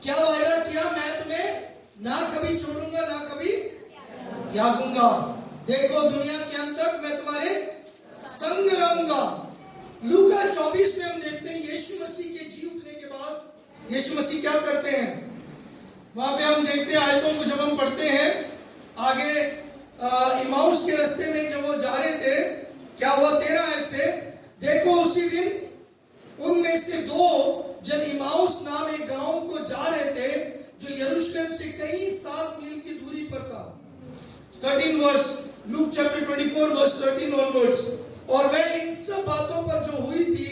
क्या वायदा किया? मैं तुम्हें ना कभी छोड़ूंगा ना कभी त्यागूंगा। देखो दुनिया के अंत तक मैं तुम्हारे संग रहूंगा। लूका 24 में हम देखते हैं यीशु मसीह के जी उठने के बाद यीशु मसीह क्या करते हैं। वहां पे हम देखते हैं आयतों को जब हम पढ़ते हैं आगे इमाउस के रास्ते में जब वो जा रहे थे, क्या हुआ 13 आयत से, देखो उसी दिन उनमें से 2 जन इमाउस नाम एक गांव को जा रहे थे जो यरूशलेम से कई 7 मील की दूरी पर था। 13 verse, Luke chapter 24 verse 13 onwards. और वह इन सब बातों पर जो हुई थी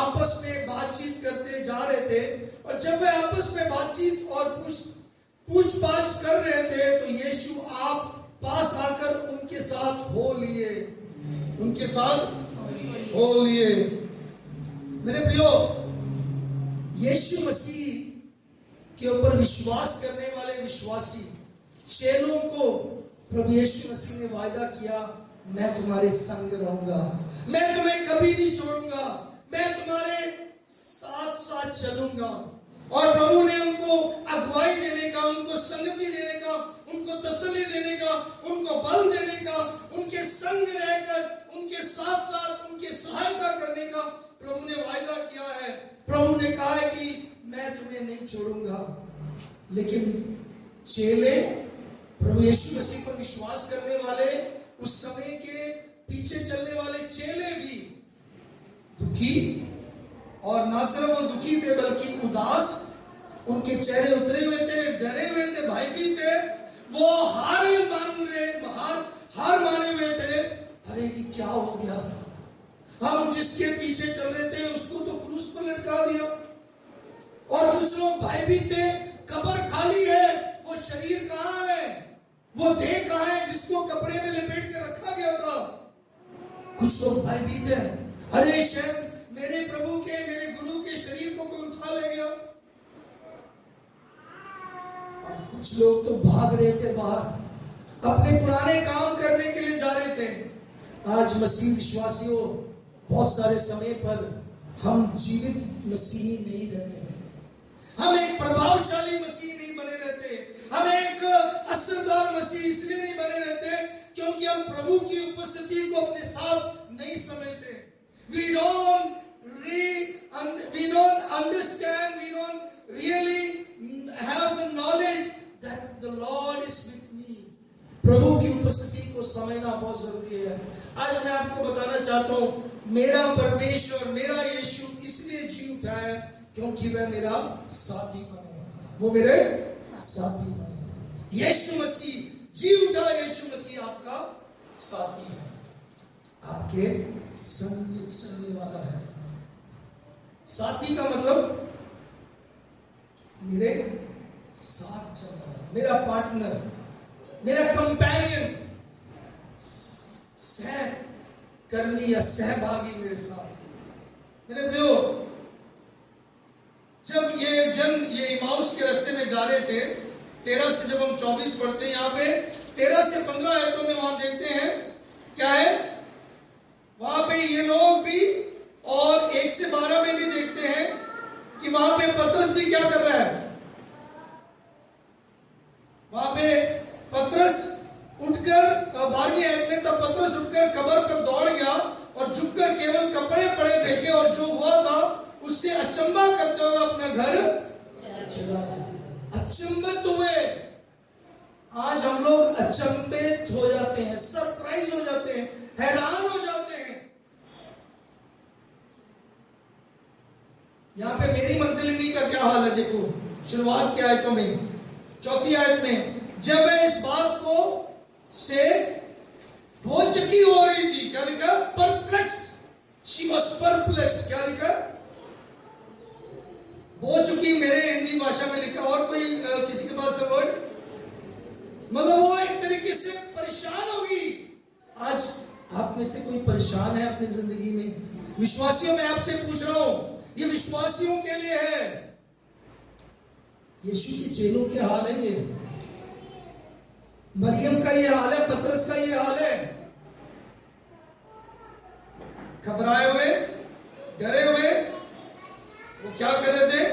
आपस में बातचीत करते जा रहे थे। और जब वे आपस में बातचीत और पूछताछ कर रहे थे तो यीशु आप पास आकर उनके साथ हो लिए। मेरे प्रियो, यीशु मसीह के ऊपर विश्वास करने वाले विश्वासी चेलों को प्रभु यीशु मसीह ने वायदा किया, मैं तुम्हारे संग रहूंगा, मैं तुम्हें कभी नहीं छोड़ूंगा, मैं तुम्हारे साथ साथ चलूंगा। और प्रभु ने उनको अगुवाई देने का, उनको संगति देने का, उनको तसल्ली देने का, उनको बल देने का, उनके संग रहकर उनके साथ साथ उनकी सहायता करने का प्रभु ने वायदा किया है। प्रभु ने कहा है कि मैं तुम्हें नहीं छोड़ूंगा। लेकिन चेले, प्रभु यीशु मसीह पर विश्वास करने वाले, उस समय के पीछे चलने वाले चेले भी दुखी, और ना सिर्फ वो दुखी थे बल्कि उदास, उनके चेहरे उतरे हुए थे, डरे हुए थे, भयभीत थे। वो हार माने हुए थे। अरे ये क्या हो गया, हम जिसके पीछे चल रहे थे उसको तो क्रूस पर लटका दिया। और कुछ लोग भयभीत थे, कब्र खाली है, वो शरीर कहाँ है, वो देह कहाँ है जिसको कपड़े में लपेट के रखा गया था। कुछ लोग भयभीत है, अरे शायद मेरे प्रभु के, मेरे गुरु के शरीर को कोई उठा ले गया। और कुछ लोग तो भाग रहे थे बाहर, अपने पुराने काम करने के लिए जा रहे थे। आज मसीह विश्वासियों, बहुत सारे समय पर हम जीवित मसीही नहीं रहते हैं, हम एक प्रभावशाली मसीह नहीं बने रहते, हम एक असरदार मसीह इसलिए नहीं बने रहते क्योंकि हम प्रभु की उपस्थिति को अपने साथ नहीं समझते। We don't understand, we don't really have the knowledge that the Lord is with me. प्रभु की उपस्थिति को समझना बहुत जरूरी है। आज मैं आपको बताना चाहता हूँ, मेरा परमेश्वर, मेरा यीशु इसलिए जी उठा है क्योंकि वह मेरा साथी बने, वो मेरे साथी बने। यीशु मसीह जी उठा, यीशु मसीह आपका साथी है, आपके संगने वाला है। साथी का मतलब मेरे साथ चलने वाला, मेरा पार्टनर, मेरा कंपेनियन, सहकर्मी या सहभागी मेरे साथ। मेरे प्रियो, जब ये इमाउस के रास्ते में जा रहे थे, 13 से जब हम 24 पढ़ते हैं, यहाँ पे 13 से 15 आयतों में वहां देखते हैं क्या है, वहां पे ये लोग भी, और 1 से 12 में भी देखते हैं कि वहां पे पतरस भी क्या कर रहा है। वहां पे पतरस उठकर 12वीं आयत में, तब पतरस उठकर कब्र पर दौड़ गया और झुककर केवल कपड़े पड़े देखे और जो हुआ था उससे अचंभा करते हुए अपने घर चला गया। अचंभित हुए। आज हम लोग अचंभित हो जाते हैं, सरप्राइज हो जाते हैं, हैरान हो जाते हैं। यहाँ पे मेरी मंदलिनी का क्या हाल है देखो, शुरुआत की आयतों में, 4वीं आयत में, जब वह इस बात को से बहुत चकी हो रही थी, क्या लिखा, परप्लेक्स्ड, शी वाज परप्लेक्स्ड, क्या लिखा, हो चुकी, मेरे हिंदी भाषा में लिखा, और कोई किसी के पास वर्ड, मतलब वो एक तरीके से परेशान होगी। आज आप में से कोई परेशान है अपनी जिंदगी में? विश्वासियों, मैं आपसे पूछ रहा हूं, ये विश्वासियों के लिए है। यीशु के चेलों के हाल है ये, मरियम का ये हाल है, पतरस का ये हाल है। घबराए हुए, डरे हुए, वो क्या कर रहे थे,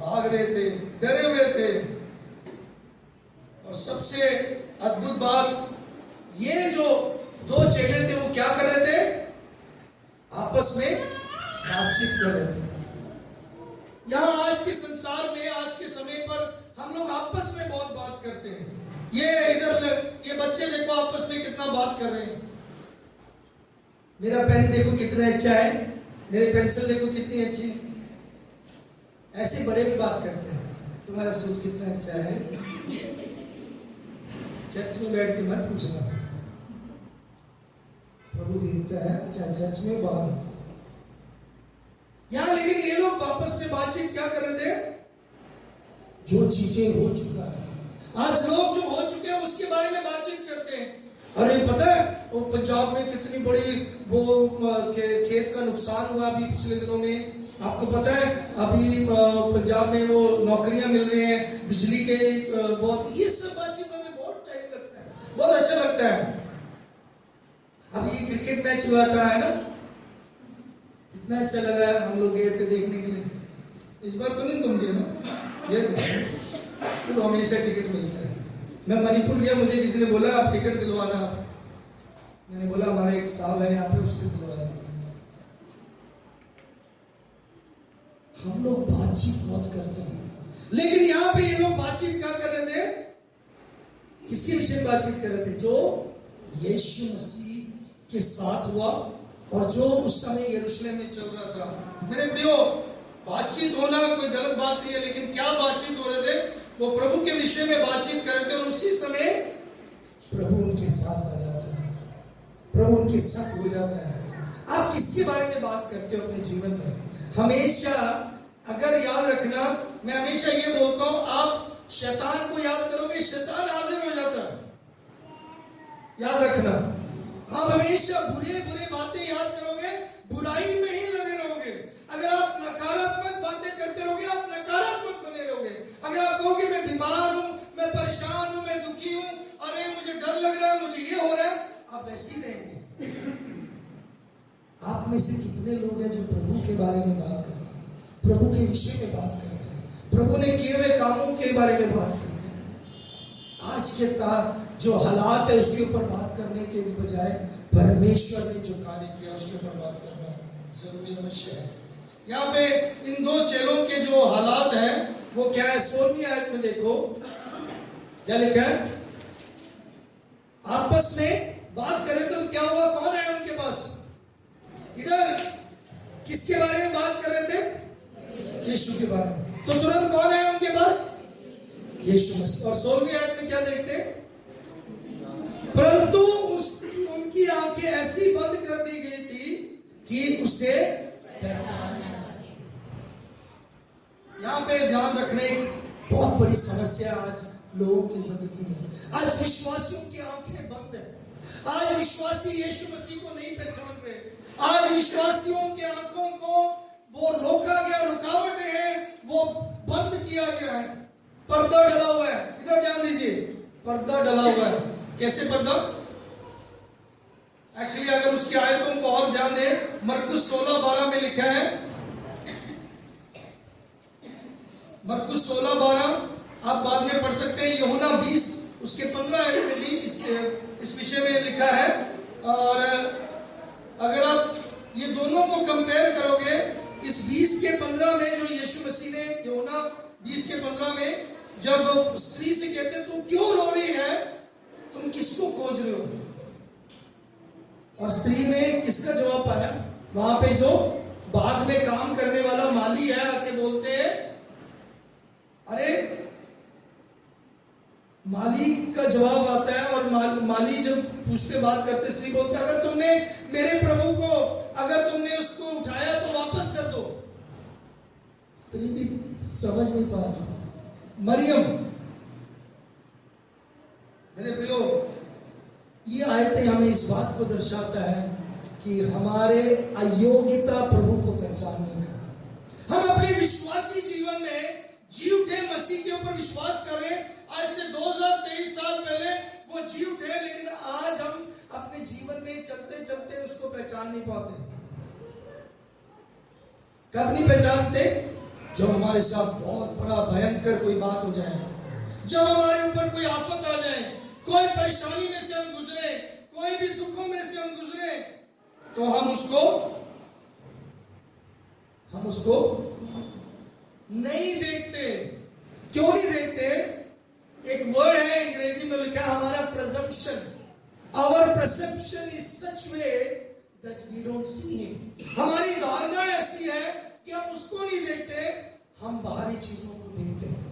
भाग रहे थे, डरे हुए थे। और सबसे अद्भुत बात, ये जो दो चेले थे वो क्या कर रहे थे? आपस में बातचीत कर रहे थे। यहां आज के संसार में, आज के समय पर हम लोग आपस में बहुत बात करते हैं। ये बच्चे देखो आपस में कितना बात कर रहे हैं। मेरा पेन देखो कितना अच्छा है, मेरी पेंसिल देखो कितनी अच्छी है। ऐसे बड़े भी बात करते हैं, तुम्हारा सूट कितना अच्छा है। चर्च में बैठ के मत पूछना, प्रभु देखता है, चाहे चर्च में बाहर। यहां लेकिन ये लोग आपस में बातचीत क्या कर रहे थे? जो चीजें हो चुका है, आज लोग जो हो चुके हैं उसके बारे में बातचीत करते हैं। अरे पता है वो पंजाब में कितनी बड़ी वो खेत का नुकसान हुआ अभी पिछले दिनों में, आपको पता है? अभी पंजाब में वो नौकरियां मिल रही हैं, बिजली के बहुत, ये सब बातचीतों में बहुत टाइम लगता है, बहुत अच्छा लगता है। अभी क्रिकेट मैच हुआ था, है ना, कितना अच्छा लगा। हम लोग गए थे देखने के लिए। इस बार तो नहीं तुम गए ना? ये तो हमेशा टिकट मिलता है। मैं मणिपुर गया, मुझे किसी ने बोला आप टिकट दिलवाना आप। मैंने बोला हमारे एक साहब है यहाँ पे, उससे दिलवाएंगे। हम लोग बातचीत बहुत करते हैं, लेकिन यहाँ पे ये लोग बातचीत क्या कर रहे थे? किसके विषय में बातचीत कर रहे थे? जो यीशु मसीह के साथ हुआ और जो उस समय यरूशलेम में चल रहा था। मेरे प्रियो, बातचीत होना कोई गलत बात नहीं है, लेकिन क्या बातचीत हो रहे थे? वो प्रभु के विषय में बातचीत कर रहे थे। और उसी समय प्रभु उनके साथ आ जाता है, प्रभु उनके साथ हो जाता है। आप किसके बारे में बात करते हो अपने जीवन में? हमेशा अगर याद रखना, मैं हमेशा ये बोलता हूं, आप शैतान को याद करोगे, शैतान हाजिर हो जाता है। याद रखना, आप हमेशा बुरे बुरे बातें याद करोगे, बुराई में ही लगे रहोगे। अगर आप नकारात्मक बातें करते रहोगे, आप नकारात्मक बने रहोगे। अगर आप कहोगे मैं बीमार हूं, मैं परेशान हूं, मैं दुखी हूं, अरे मुझे डर लग रहा है, मुझे ये हो रहा है, आप वैसे ही रहेंगे। आप में से कितने लोग हैं जो प्रभु के बारे में बात करते हैं, प्रभु के विषय में बात करते हैं, प्रभु ने किए हुए कामों के बारे में बात करते हैं? आज के जो हालात है उसके ऊपर बात करने के बजाय परमेश्वर ने जो कार्य किया उसके ऊपर बात करना जरूरी अवश्य है। यहाँ पे इन दो चेलों के जो हालात हैं वो क्या है? 16वीं आयत में देखो क्या लिखा है? आपस में बात करें तो क्या हुआ? कौन है उनके पास? इधर किसके बारे में बात कर रहे थे? यीशु के बारे में। तो तुरंत कौन है उनके पास? यीशु मसीह। और 16वीं आयत में क्या देखते हैं? परंतु उनकी आंखें ऐसी बंद कर दी गई थी कि उसे पहचान न सके। यहां पे ध्यान रखने एक बहुत बड़ी समस्या आज लोगों की जिंदगी में। आज विश्वासियों की आंखें बंद है। आज विश्वासी यीशु मसीह को नहीं पहचान रहे। आज विश्वासियों के आंखों को वो रोका गया, रुकावटें हैं, वो बंद किया गया है। पर्दा डला हुआ है। इधर ध्यान दीजिए, पर्दा डला हुआ है। कैसे पर्दा? एक्चुअली अगर उसकी आयतों को और ध्यान दें, मरकुस 16:12 में लिखा है, मरकुस 16:12 आप बाद में पढ़ सकते हैं। यूहन्ना 20 उसके 15 आयत में भी इस विषय में लिखा है। और अगर आप ये दोनों को कंपेयर करोगे, इस 20 के 15 में जो यीशु मसीह ने, यूहन्ना 20 के 15 में जब स्त्री से कहते तू क्यों रो रही है, तुम किसको खोज रहे हो? और स्त्री ने किसका जवाब पाया? वहां पे जो बाग में काम करने वाला माली है, आके बोलते हैं, अरे माली का जवाब आता है। और माली जब पूछते, बात करते, स्त्री बोलते अगर तुमने मेरे प्रभु को, अगर तुमने उसको उठाया तो वापस कर दो। स्त्री भी समझ नहीं पा रही। मरियम, मेरे प्रियो, ये आयतें हमें इस बात को दर्शाता है कि हमारे अयोग्यता प्रभु को पहचानने का। हम अपने विश्वासी जीवन में जी उठे, मसीह के ऊपर विश्वास कर रहे हैं। आज से 2023 साल पहले वो जी उठे, लेकिन आज हम अपने जीवन में चलते चलते उसको पहचान नहीं पाते। कब नहीं पहचानते? जब हमारे साथ बहुत बहुत बड़ा भयंकर कोई बात हो जाए, जब हमारे ऊपर कोई आफत आ जाए, कोई परेशानी में से हम गुजरे, कोई भी दुखों में से हम गुजरे, तो हम उसको नहीं देखते। क्यों नहीं देखते? एक वर्ड है अंग्रेजी में लिखा है हमारा presumption. Our perception is such way that we don't see him. हमारी धारणा ऐसी है कि हम उसको नहीं देखते, हम बाहरी चीजों को देखते हैं।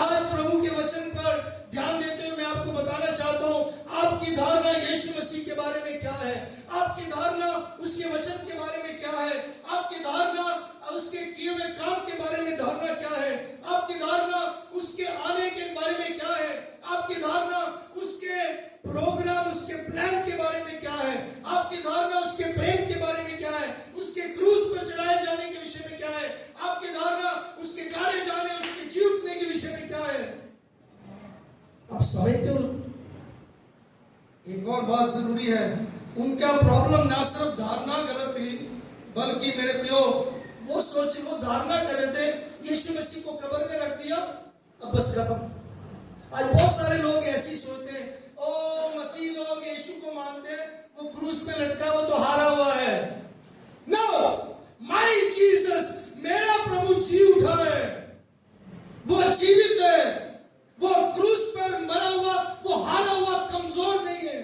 आज प्रभु के वचन पर ध्यान देते हुए मैं आपको बताना चाहता हूं, आपकी धारणा यीशु मसीह के बारे में क्या है, आपकी धारणा उसके वचन के बारे में क्या है, आपकी धारणा उसके किए हुए काम के बारे में धारणा क्या है, आपकी धारणा उसके आने के बारे में क्या है, आपकी धारणा उसके प्रोग्राम, उसके प्लान के बारे में क्या है, आपकी धारणा उसके प्रेम के बारे में क्या है, उसके क्रूस पर चढ़ाए जाने के विषय में क्या है, आपकी धारणा उसके गाड़े जाने, उसके जी उठने के विषय में क्या है। आप समझते हो? एक और बात जरूरी है, उनका प्रॉब्लम ना सिर्फ धारणा गलत थी, बल्कि मेरे प्रियो वो धारणा कर रहे थे यीशु मसीह को कब्र में रख दिया, अब बस खत्म। आज बहुत सारे लोग ऐसे ही सोचते हैं, ओ मसीह लोग यीशु को मानते हैं, वो क्रूस पे लटका, वो तो हारा हुआ है। नो, माय जीसस, मेरा प्रभु जी उठा है, वो जीवित है, वो क्रूस पर मरा हुआ, वो हारा हुआ कमजोर नहीं है,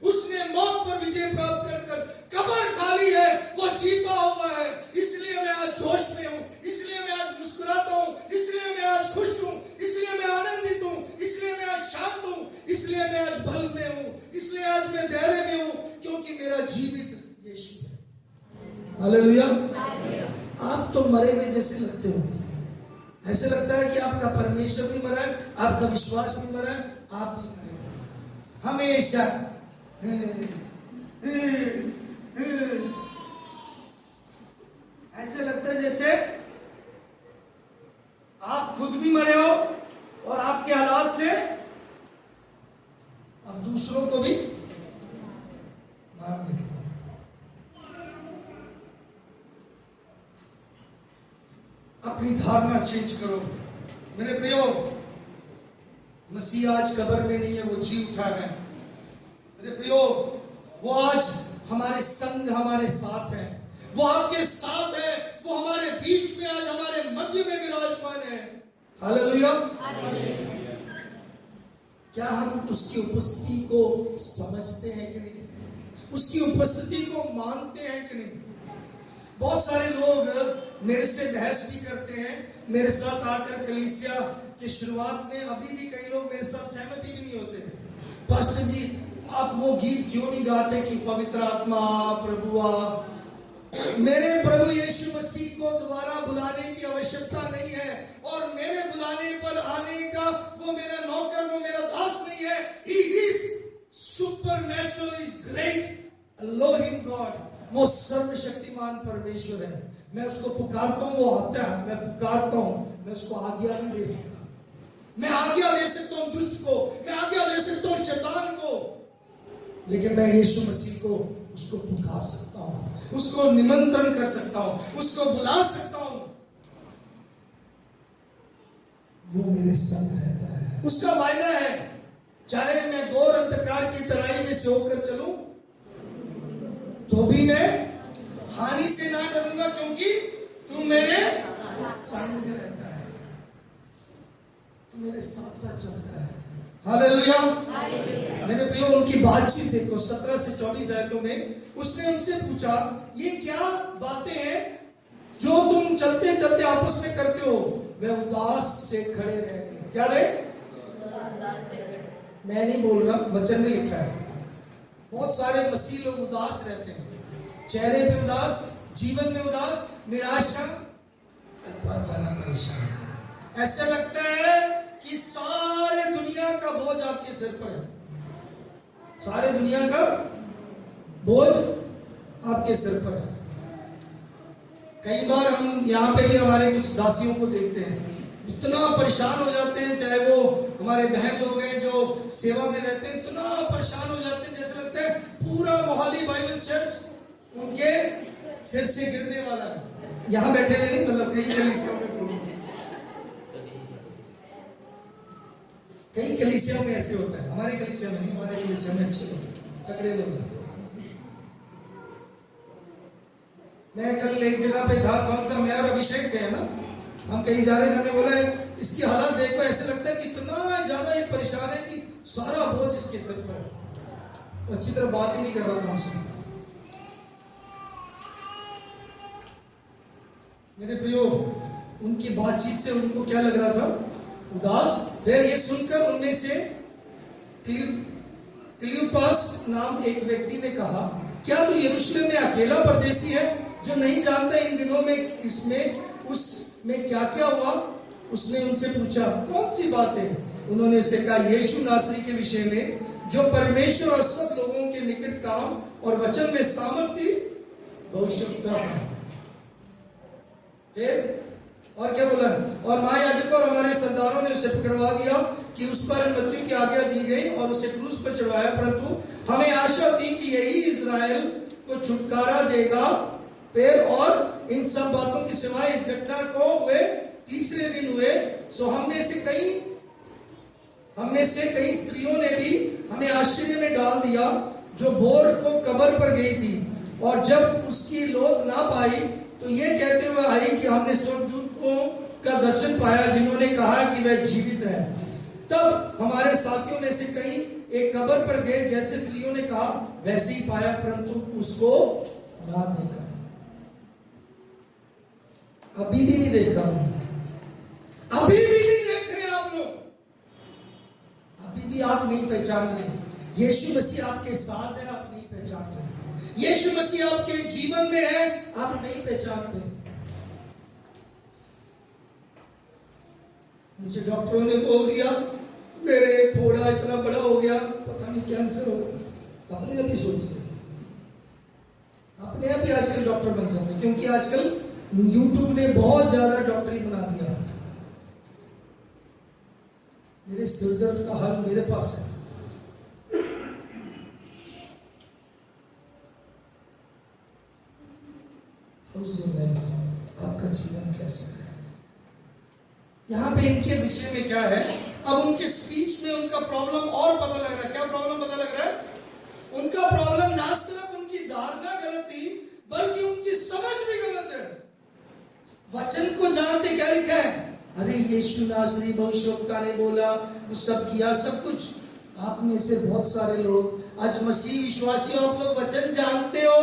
उसने मौत पर विजय प्राप्त कर कब्र खाली है, वो जीता हुआ है। इसलिए मैं आज जोश में हूं, इसलिए मैं आज मुस्कुराता हूं, इसलिए मैं आज खुश हूं, इसलिए मैं आनंदित हूं, इसलिए मैं आज शांत हूं, इसलिए मैं आज बल में हूं, इसलिए आज मैं धैर्य में हूं, क्योंकि मेरा जीवित यीशु है। हालेलुया। आप तो मरे हुए जैसे लगते हो, ऐसे लगता है कि आपका परमेश्वर भी मरा है, आपका विश्वास भी मरा है, आप भी मरे हो हमेशा। ऐसे लगता है जैसे आप खुद भी मरे हो और आपके हालात से आप दूसरों को भी मार देते हो। अपनी धारणा चेंज करो मेरे प्रियो। मसीह आज कब्र में नहीं है, वो जी उठा है मेरे प्रियो। वो आज हमारे संग, हमारे साथ है, वो आपके साथ है, वो हमारे बीच में आज हमारे मध्य में विराजमान है। हालेलुया। क्या हम उसकी उपस्थिति को समझते हैं कि नहीं, उसकी उपस्थिति को मानते हैं कि नहीं? बहुत सारे लोग मेरे से बहस भी करते हैं, मेरे साथ आकर कलीसिया की शुरुआत में अभी भी कई लोग मेरे साथ सहमति भी नहीं होते। पास्टर जी, आप वो गीत क्यों नहीं गाते कि पवित्र आत्मा प्रभु आ? मेरे प्रभु यीशु मसीह को दोबारा बुलाने की आवश्यकता नहीं है, और मेरे बुलाने पर आने का वो मेरा नौकर, वो मेरा दास नहीं है। He is supernatural, is great, Elohim God, वो सर्वशक्तिमान परमेश्वर है। मैं उसको पुकारता हूँ, वो आता है, मैं पुकारता हूँ, मैं उसको आज्ञा नहीं दे सकता। मैं आज्ञा दे सकता हूँ दुष्ट को, मैं आज्ञा दे सकता हूँ शैतान को, लेकिन मैं यीशु मसीह को उसको पुकार सकता हूँ, उसको निमंत्रण कर सकता हूँ, उसको बुला सकता हूँ। वो मेरे संग रहता है, उसका वायदा है, चाहे मैं घोर अंधकार की तराई में से होकर चलूं तो भी मैं हानि से ना डरूंगा, क्योंकि तू मेरे संग रहता है, तू मेरे साथ साथ चलता है। हालेलुया। मेरे प्रियो, उनकी बातचीत देखो 17 से 24 आयतों में। उसने उनसे पूछा, ये क्या बातें हैं जो तुम चलते चलते आपस में करते हो? वे उदास से खड़े रह गए। क्या रहे? मैं नहीं बोल रहा, वचन में लिखा है। बहुत सारे मसीह लोग उदास रहते हैं, चेहरे पे उदास, जीवन में उदास, निराशा, परेशान। ऐसा लगता है कि सारे दुनिया का बोझ आपके सिर पर है, सारे दुनिया का बोझ आपके सिर पर है। कई बार हम यहाँ पे भी हमारे कुछ दासियों को देखते हैं, इतना परेशान हो जाते हैं, चाहे वो हमारे बहन लोग हैं जो सेवा में रहते हैं, इतना परेशान हो जाते हैं जैसे लगता है पूरा मोहाली बाइबल चर्च उनके सिर से गिरने वाला है। यहाँ बैठे हुए नहीं, मतलब कई कलीसियों में कलीसिया में ऐसे होता है, हमारे कलीसिया में नहीं, हमारे कलीसिया में अच्छे लोग, तगड़े लोग हैं। मैं कल एक जगह पे था, कौन था, मैं और अभिषेक थे ना, हम कहीं जा रहे थे, हमने बोला इसकी हालत देखो, ऐसे लगता है कि इतना ज्यादा ये परेशान है कि सारा बोझ इसके सर पर है। अच्छी तरह बात ही नहीं कर रहा था हमसे। मेरे प्रियो, उनकी बातचीत से उनको क्या लग रहा था, उदास। फिर ये सुनकर उनमें से क्लियोपास नाम एक व्यक्ति ने कहा, क्या तू यरूशलेम में अकेला परदेसी है जो नहीं जानता इन दिनों में इसमें उसमें क्या क्या हुआ? उसने उनसे पूछा, कौन सी बात है? उन्होंने उसे कहा, यीशु नासरी के विषय में जो परमेश्वर और सब लोगों के निकट काम और वचन में सामर्थ्य भविष्यवक्ता है। फिर और क्या बोला, और महायाजक और हमारे सरदारों ने उसे पकड़वा दिया कि उस पर मृत्यु की आज्ञा दी गई और उसे क्रूस पर चढ़ाया, परंतु हमें आशा थी कि यही इजराइल को छुटकारा देगा। फिर और इन सब बातों की सिवाय इस घटना को वे तीसरे दिन हुए। सो हमने से कई स्त्रियों ने भी हमें आश्चर्य में डाल दिया, जो भोर को कब्र पर गई थी और जब उसकी लौट ना पाई तो ये कहते हुए आई कि हमने स्वर्गदूतों का दर्शन पाया जिन्होंने कहा कि वह जीवित है। तब हमारे साथियों में से कई एक कब्र पर गए, जैसे स्त्रियों ने कहा वैसे ही पाया, परंतु उसको ना देखा। अभी भी नहीं देखा, अभी भी नहीं देख रहे आप लोग, अभी भी आप नहीं पहचान रहे। यीशु मसीह आपके साथ है, आप नहीं पहचान रहे। यीशु मसीह आपके जीवन में है, आप नहीं पहचानते। मुझे डॉक्टरों ने बोल दिया मेरे फोड़ा इतना बड़ा हो गया, पता नहीं कैंसर हो गया। अपने आप ही सोच लिया, अपने आप ही आजकल डॉक्टर बन जाते हैं, क्योंकि आजकल यूट्यूब ने बहुत ज्यादा डॉक्टरी बना दिया। मेरे सिर दर्द का हल मेरे पास है। हाउस योर लाइफ, आपका जीवन कैसा है? यहाँ पे इनके विषय में क्या है, अब उनके स्पीच में उनका प्रॉब्लम और पता लग रहा है। क्या प्रॉब्लम पता लग रहा है? उनका प्रॉब्लम ना सिर्फ उनकी धारणा गलत थी, बल्कि उनकी समझ भी गलत है। वचन को जानते क्या लिखा है, अरे यीशु नासरी भविष्यवक्ता ने बोला, वो सब किया, सब कुछ। आप में से बहुत सारे लोग आज मसीह विश्वासी हो, आप लोग वचन जानते हो,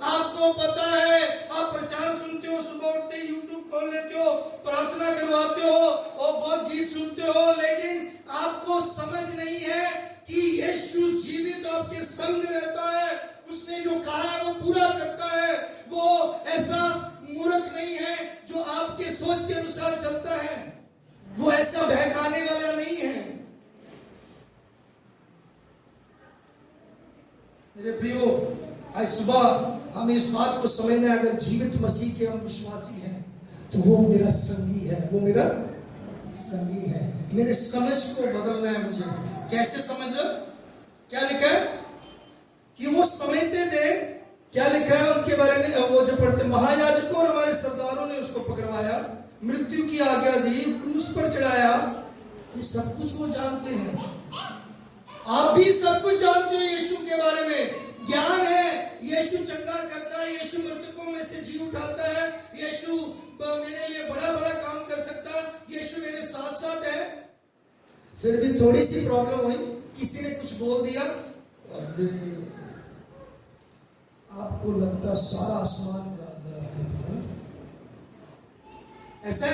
आपको पता है, आप प्रचार सुनते हो, सुबह उठते यूट्यूब खोल लेते हो, प्रार्थना करवाते हो और बहुत गीत सुनते हो, लेकिन आपको समझ नहीं है कि यीशु जीवित आपके संग रहता है। उसने जो कहा है वो पूरा करता है। वो ऐसा मूर्ख नहीं है जो आपके सोच के अनुसार चलता है, वो ऐसा बहकाने वाला नहीं है। मेरे प्रियो, आज सुबह हम इस बात को समझना है, अगर जीवित मसीह के हम विश्वासी हैं तो वो मेरा संगी है, वो मेरा संगी है। मेरे समझ को बदलना है मुझे। कैसे समझ? क्या लिखा है कि वो समझते थे, क्या लिखा है उनके बारे में, वो जो पढ़ते, महायाजकों और हमारे सरदारों ने उसको पकड़वाया, मृत्यु की आज्ञा दी, क्रूस पर चढ़ाया। ये सब कुछ वो जानते हैं। आप भी सब कुछ जानते हो यीशु के बारे में, ज्ञान है। यीशु चंगा करता है, यीशु मृतकों में से जी उठाता है, यीशु मेरे लिए बड़ा बड़ा काम कर सकता है, यीशु मेरे साथ साथ है। फिर भी थोड़ी सी प्रॉब्लम हुई, किसी ने कुछ बोल दिया, अरे आपको लगता सारा आसमान गिरा दिया आपके ऊपर, ऐसा?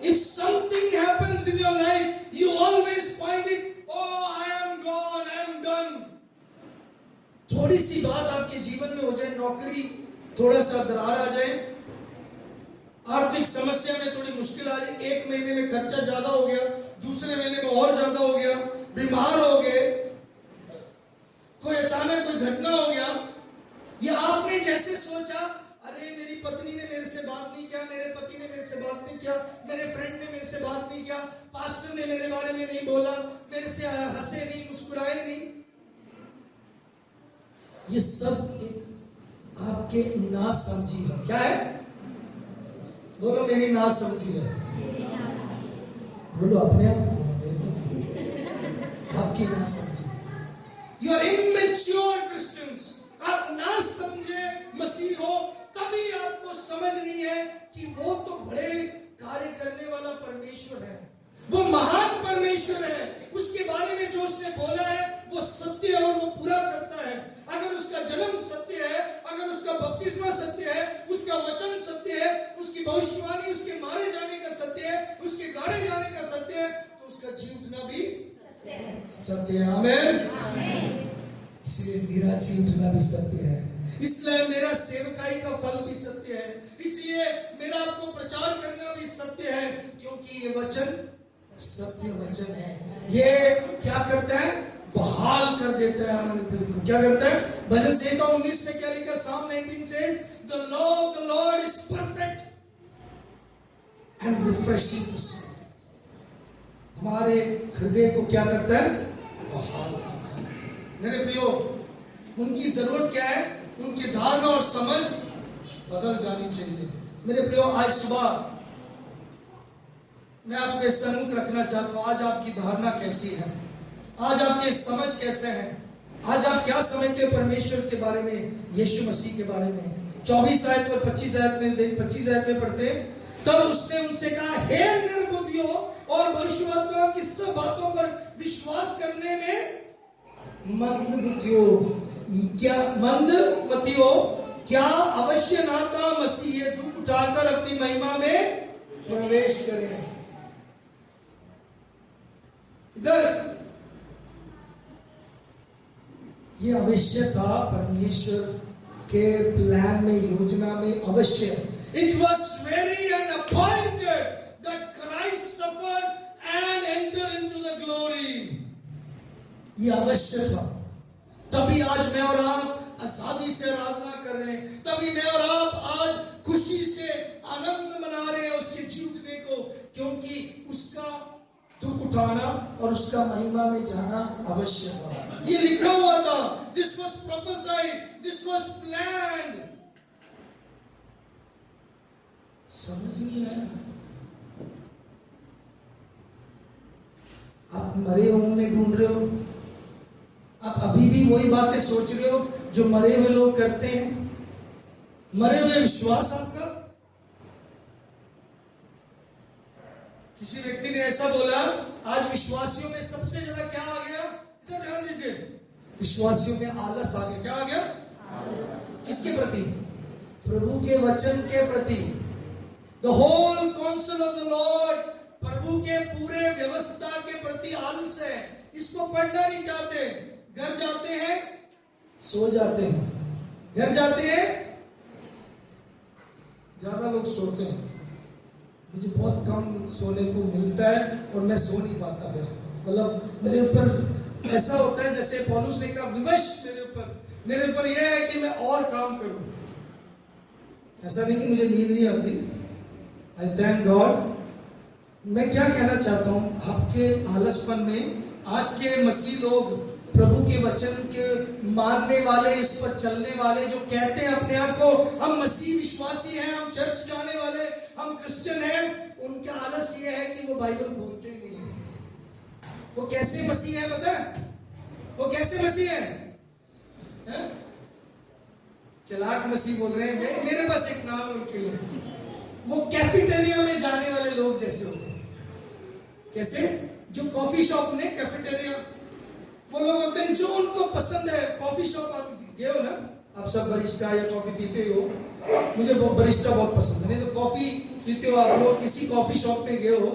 If something happens in your life, you always find it, oh I am gone, I am done. थोड़ी सी बात आपके जीवन में हो जाए, नौकरी थोड़ा सा दरार आ जाए, आर्थिक समस्या में थोड़ी मुश्किल आ जाए, एक महीने में खर्चा ज्यादा हो गया, दूसरे महीने में और ज्यादा हो गया, बीमार हो गए, कोई अचानक कोई घटना हो गया, या आपने जैसे सोचा, अरे मेरी पत्नी ने मेरे से बात नहीं किया, मेरे पति ने मेरे से बात नहीं किया, मेरे फ्रेंड ने मेरे से बात नहीं किया, पास्टर ने मेरे बारे में नहीं बोला, मेरे से हंसे नहीं, मुस्कुराए नहीं। ये सब एक आपके ना समझी है। क्या है? बोलो, मेरी ना समझी है। बोलो अपने आप को बोलो, मेरे को आपकी ना समझे। You are immature Christians. आप ना समझे मसीह हो, तभी आपको समझ नहीं है कि वो तो बड़े कार्य करने वाला परमेश्वर है, वो महान परमेश्वर है। उसके बारे में जो उसने बोला है वो सत्य है और वो पूरा करता है। अगर उसका जन्म सत्य है, अगर उसका बपतिस्मा सत्य है, उसका वचन सत्य है, उसकी भविष्यवाणी, उसके मारे जाने का सत्य है, उसके गाड़े जाने का सत्य है, तो उसका जी उठना भी सत्य है। आमीन। इसलिए मेरा जी उठना भी सत्य है, इसलिए मेरा सेवकाई का फल भी सत्य है, इसलिए मेरा आपको प्रचार करना भी सत्य है, क्योंकि ये वचन सत्य वचन है। ये क्या करता है? बहाल कर देता है हमारे दिल को। क्या करता है? भजन संहिता 19 में क्या लिखा? Psalm 19 says, the law of the Lord is perfect and refreshing the soul. हमारे हृदय को क्या करता है? बहाल करता है। मेरे प्रियो, उनकी जरूरत क्या है? उनकी धारणा और समझ बदल जानी चाहिए। मेरे प्रियो, आज सुबह मैं आपके सम्मुख रखना चाहता हूं, आज आपकी धारणा कैसी है? आज आपके समझ कैसे हैं? आज आप क्या समझते हो परमेश्वर के बारे में, यीशु मसीह के बारे में? 24 आयत और 25 आयत में पढ़ते हैं, तब उसने उनसे कहा, हे निर्बुद्धियों और भविष्यवक्ताओं की सब बातों पर विश्वास करने में मंदमतियों, क्या अवश्य ना था मसीह ये दुख उठाकर अपनी महिमा में प्रवेश करें? इधर ये अवश्य था, परमेश्वर के प्लान में, योजना में अवश्य। It was very and appointed that Christ suffered and enter into the glory. ये अवश्य था, तभी आज मैं और आप आजादी से आराधना कर रहे हैं, तभी मैं और आप आज खुशी से आनंद मना रहे हैं उसके जी उठने को, क्योंकि उसका दुख उठाना और उसका महिमा में जाना अवश्य था। ये लिखा हुआ था, this was prophesied, this was planned। समझ नहीं आया? आप मरे हुए ढूंढ रहे हो, आप अभी भी वही बातें सोच रहे हो जो मरे हुए लोग करते हैं। मरे हुए विश्वास आपका। किसी व्यक्ति ने ऐसा बोला, आज विश्वासियों में सबसे ज्यादा क्या आ गया? इधर ध्यान दीजिए, विश्वासियों में आलस आ गया। क्या आ गया? किसके प्रति? प्रभु के वचन के प्रति। The whole counsel of the Lord, प्रभु के पूरे व्यवस्था के प्रति आलस है। इसको पढ़ना नहीं चाहते, घर जाते हैं सो जाते हैं, घर जाते हैं, ज्यादा लोग सोते हैं। मुझे बहुत कम सोने को मिलता है और मैं सो नहीं पाता। फिर मतलब मेरे ऊपर ऐसा होता है जैसे पौलुस ने कहा, विवश मेरे ऊपर यह है कि मैं और काम करूं। ऐसा नहीं कि मुझे नींद नहीं आती, आई थैंक गॉड। मैं क्या कहना चाहता हूं, आपके आलसपन में आज के मसीह लोग, प्रभु के वचन के मानने वाले, इस पर चलने वाले, जो कहते हैं अपने आप को हम मसीह विश्वासी हैं, हम चर्च जाने वाले, हम क्रिश्चियन हैं, उनका आलस यह है कि वो बाइबल खोलते नहीं है। वो कैसे मसीह है पता है? वो कैसे मसीह है? चलाक मसीह बोल रहे हैं। मेरे पास एक नाम है उनके लिए, वो कैफेटेरिया में जाने वाले लोग जैसे होते हैं। कैसे? जो कॉफी शॉप में, कैफेटेरिया, वो लोग होते हैं जो उनको पसंद है। कॉफी शॉप आप गए हो ना, आप सब बरिस्टा या कॉफी पीते हो। मुझे बरिस्टा बहुत पसंद है। नहीं तो कॉफी पीते हो आप लोग, किसी कॉफी शॉप में गए हो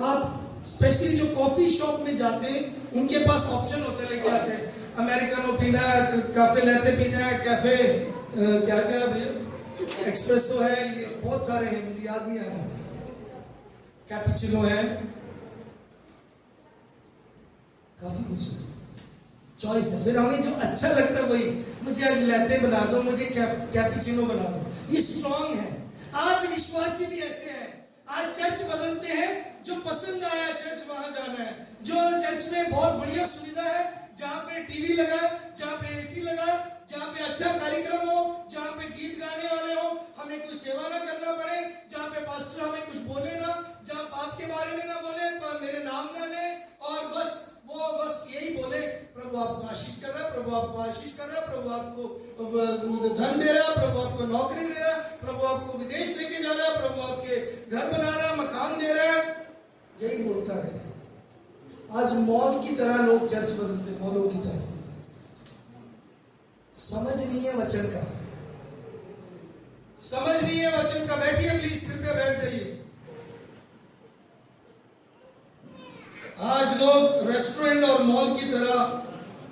आप, स्पेशली जो कॉफी शॉप में जाते हैं उनके पास ऑप्शन होता है, लेके आते हैं अमेरिकानो पीना है, काफे लैटे पीना है, कैफे क्या क्या भैया, एक्सप्रेसो है, ये बहुत सारे हैं, मुझे याद नहीं आ रहा, कैपुचिनो है, काफी कुछ चॉइस है। फिर हमें जो अच्छा लगता है वही, मुझे आज लैटे बना दो, मुझे कैपुचिनो बना दो। ये स्ट्रॉन्ग है। आज विश्वासी भी ऐसे हैं। आज चर्च बदलते हैं, जो पसंद आया चर्च वहां जाना है, जो चर्च में बहुत बढ़िया सुविधा है, जहाँ पे टीवी लगा, जहाँ पे एसी लगा, जहाँ पे अच्छा कार्यक्रम हो, जहाँ पे गीत गाने वाले हो, हमें कोई सेवा ना करना पड़े, जहाँ पे पास्टर हमें कुछ बोले ना, जहाँ पाप के बारे में ना बोले, घर बना रहा है, मकान दे रहा है, यही बोलता रहे। आज मॉल की तरह लोग चर्च बदलते, मॉलों की तरह। समझ नहीं है वचन का, समझ नहीं है वचन का। बैठिए प्लीज, कृपया बैठ जाइए। आज लोग रेस्टोरेंट और मॉल की तरह,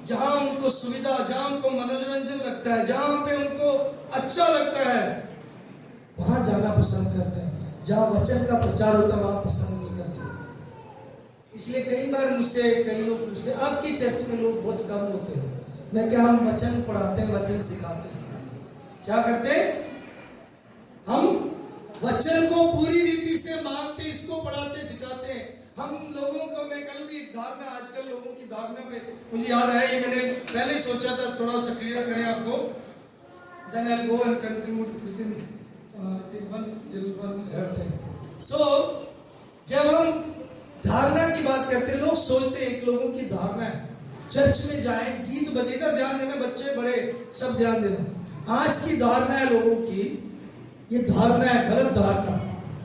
जहां उनको सुविधा, जहां उनको मनोरंजन लगता है, जहां पे उनको अच्छा लगता है, वहां जाना पसंद करते हैं। जहां वचन का प्रचार होता है वहां पसंद नहीं करते। इसलिए कई बार मुझसे कई लोग पूछते हैं, आपकी चर्च में लोग बहुत कम होते हैं। मैं क्या, हम वचन पढ़ाते हैं, वचन सिखाते हैं। क्या करते हैं हम? वचन को पूरी रीति से मानते, इसको पढ़ाते सिखाते हैं। हम लोगों को, मैं कल भी एक धारणा, आजकल लोगों की धारणा में मुझे याद है, ये मैंने पहले सोचा था, थोड़ा सा क्लियर करें आपको। Then I'll go and conclude within one time. So, जब हम धारणा की बात करते हैं, लोग सोचते हैं, एक लोगों की धारणा है, चर्च में जाएं, गीत बजे, इधर ध्यान देना, बच्चे बड़े सब ध्यान देना। आज की धारणा है लोगों की, ये धारणा है, गलत धारणा,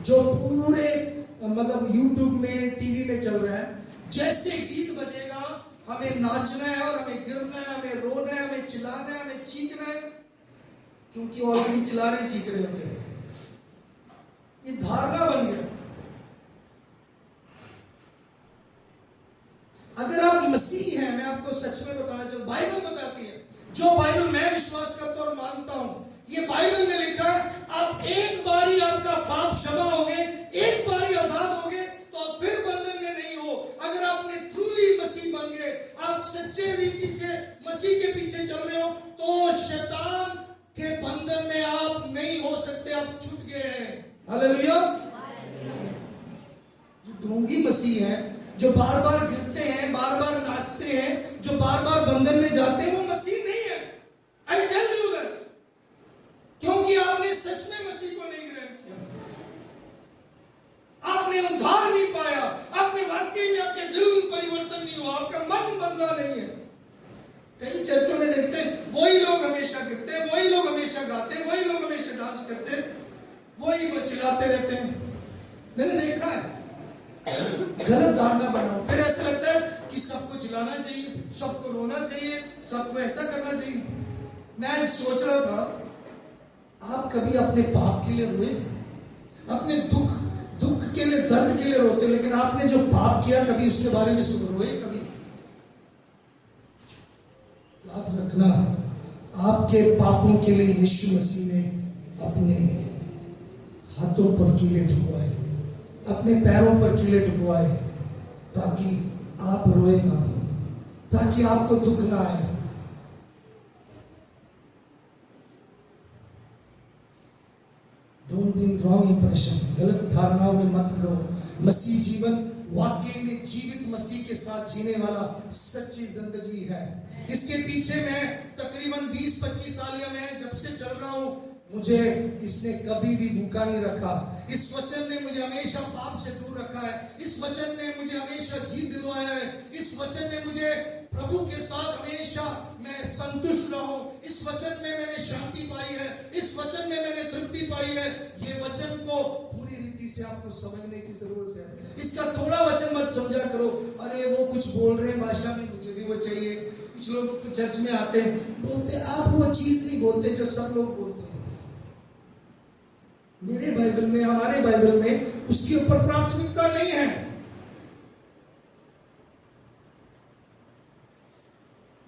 जो पूरे मतलब YouTube में, टीवी में चल रहा है। जैसे गीत बजेगा हमें नाचना है, और हमें गिरना है, हमें रोना है, हमें चिल्लाना है, हमें चीखना है, क्योंकि ऑलरेडी चिल्ला रहे, चीख रहे होते हैं। ये धारणा बन गया। अगर आप मसीह हैं, मैं आपको सच में बताना चाहूँ, बाइबल बताती है, जो बाइबल मैं विश्वास करता और मानता हूं, ये बाइबल में लिखा है, आप एक बारी आपका पाप क्षमा हो गए, एक बारी आजाद हो गए, तो आप फिर बंधन में नहीं हो। अगर आपने ट्रूली मसीह बन गए, आप सच्चे रीति से मसीह के पीछे चल रहे हो, तो शैतान के बंधन में आप नहीं हो सकते, आप छूट गए हैं। हालेलुया। जो ढोंगी मसीह हैं, जो बार बार गिरते हैं, बार बार नाचते हैं, जो बार बार बंधन में जाते हैं, वो मसीह नहीं है। आई टेल यू दैट, क्योंकि आपने सच में मसीह को नहीं ग्रहण किया, आपने उद्धार नहीं पाया, आपने वाकई में, आपके दिल परिवर्तन नहीं हुआ, आपका मन बदला नहीं है। कई चर्चों में देखते हैं, वही लोग हमेशा गिरते हैं, वही लोग हमेशा गाते हैं, वही लोग हमेशा डांस करते हैं, वही वो चिल्लाते रहते हैं। मैंने देखा है। गलत धारणा बनाओ, फिर ऐसा लगता है कि सबको चिल्लाना चाहिए, सबको रोना चाहिए, सबको ऐसा करना चाहिए। मैं आज सोच रहा था, आप कभी अपने पाप के लिए रोए? अपने दुख के लिए, दर्द के लिए रोते, लेकिन आपने जो पाप किया कभी उसके बारे में रोए? कभी? याद रखना, आपके पापों के लिए यीशु मसीह ने अपने हाथों पर कीले ठुकवाए, अपने पैरों पर कीले ठुकवाए, ताकि आप रोए ना, ताकि आपको दुख ना आए। Don't be in wrong impression, गलत धारणाओं में मत रहो। मसीह जीवन वाकई में जीवित मसीह के साथ जीने वाला सच्ची जिंदगी है। इसके पीछे मैं तकरीबन 20-25 साल या मैं जब से चल रहा हूं, मुझे इसने कभी भी भूखा नहीं रखा। इस वचन ने मुझे हमेशा पाप से दूर रखा है। इस वचन ने मुझे हमेशा जीत दिलवाया है। इस वचन ने मुझे प्रभु के साथ हमेशा मैं संतुष्ट रहा हूं। इस वचन में मैंने शांति पाई है, इस वचन में मैंने तृप्ति पाई है। ये वचन को पूरी रीति से आपको समझने की जरूरत है। इसका थोड़ा वचन मत समझा करो, अरे वो कुछ बोल रहे हैं भाषा में, मुझे भी वो चाहिए। कुछ लोग तो चर्च में आते हैं, बोलते आप वो चीज नहीं बोलते जो सब लोग बोलते हैं। मेरे बाइबल में, हमारे बाइबल में उसके ऊपर प्राथमिकता नहीं है।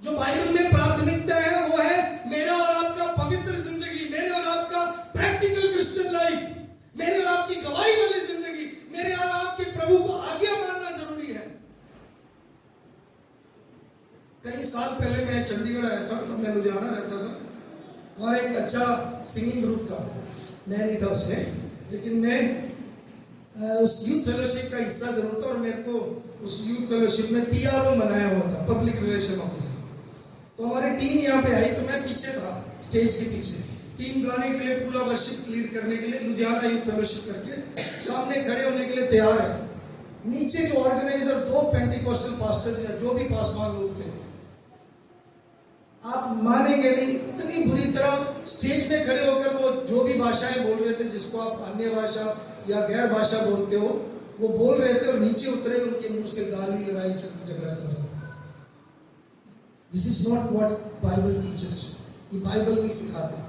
जो बाइबल में प्राथमिकता है वो है मेरा और आपका पवित्र जिंदगी, मेरे और आपका प्रैक्टिकल क्रिश्चियन लाइफ, मेरे और आपकी गवाही वाली जिंदगी, मेरे और आपके प्रभु को आज्ञा मानना जरूरी है। कई साल पहले मैं चंडीगढ़ आया था, तब मैं लुधियाना रहता था। हमारा एक अच्छा सिंगिंग ग्रुप था, मैं नहीं था उसमें, लेकिन मैं उस यूथ फेलोशिप का हिस्सा जरूर था। और मेरे को उस यूथ फेलोशिप में PRO बनाया हुआ था, पब्लिक रिलेशन ऑफिसर। तो हमारी टीम यहाँ पे आई, तो मैं पीछे था, स्टेज के पीछे। टीम गाने के लिए, पूरा वर्शिप लीड करने के लिए लुधियाना यूथ फेलोशिप करके सामने खड़े होने के लिए तैयार है। नीचे जो ऑर्गेनाइजर, 2 पेंटिकॉस्टल पास्टर्स या जो भी पासवान लोग थे, आप मानेंगे नहीं, इतनी बुरी तरह स्टेज में खड़े होकर वो जो भी भाषाएं बोल रहे थे, जिसको आप अन्य भाषा या गैर भाषा बोलते हो, वो बोल रहे थे और नीचे उतरे, उनके मुंह से गाली, लड़ाई झगड़ा चल रहा था। This is not what Bible teachers. ये बाइबल नहीं सिखाते।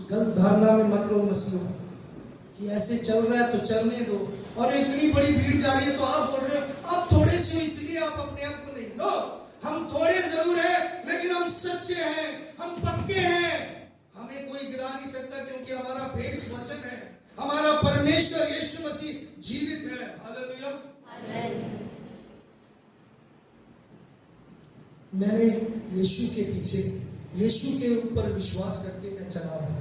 गलत धारणा में मत रहो मसीहो कि ऐसे चल रहा है तो चलने दो, और इतनी बड़ी भीड़ जा रही है तो आप बोल रहे हो आप थोड़े से हो इसलिए आप अपने आप को नहीं। नो, हम थोड़े जरूर है लेकिन हम सच्चे हैं, हम पक्के हैं। हमें कोई गिरा नहीं सकता क्योंकि हमारा भेष वचन है, हमारा परमेश्वर यीशु मसीह जीवित है। हालेलुया। मैंने यीशु के पीछे, यीशु के ऊपर विश्वास करके मैं चला हूं,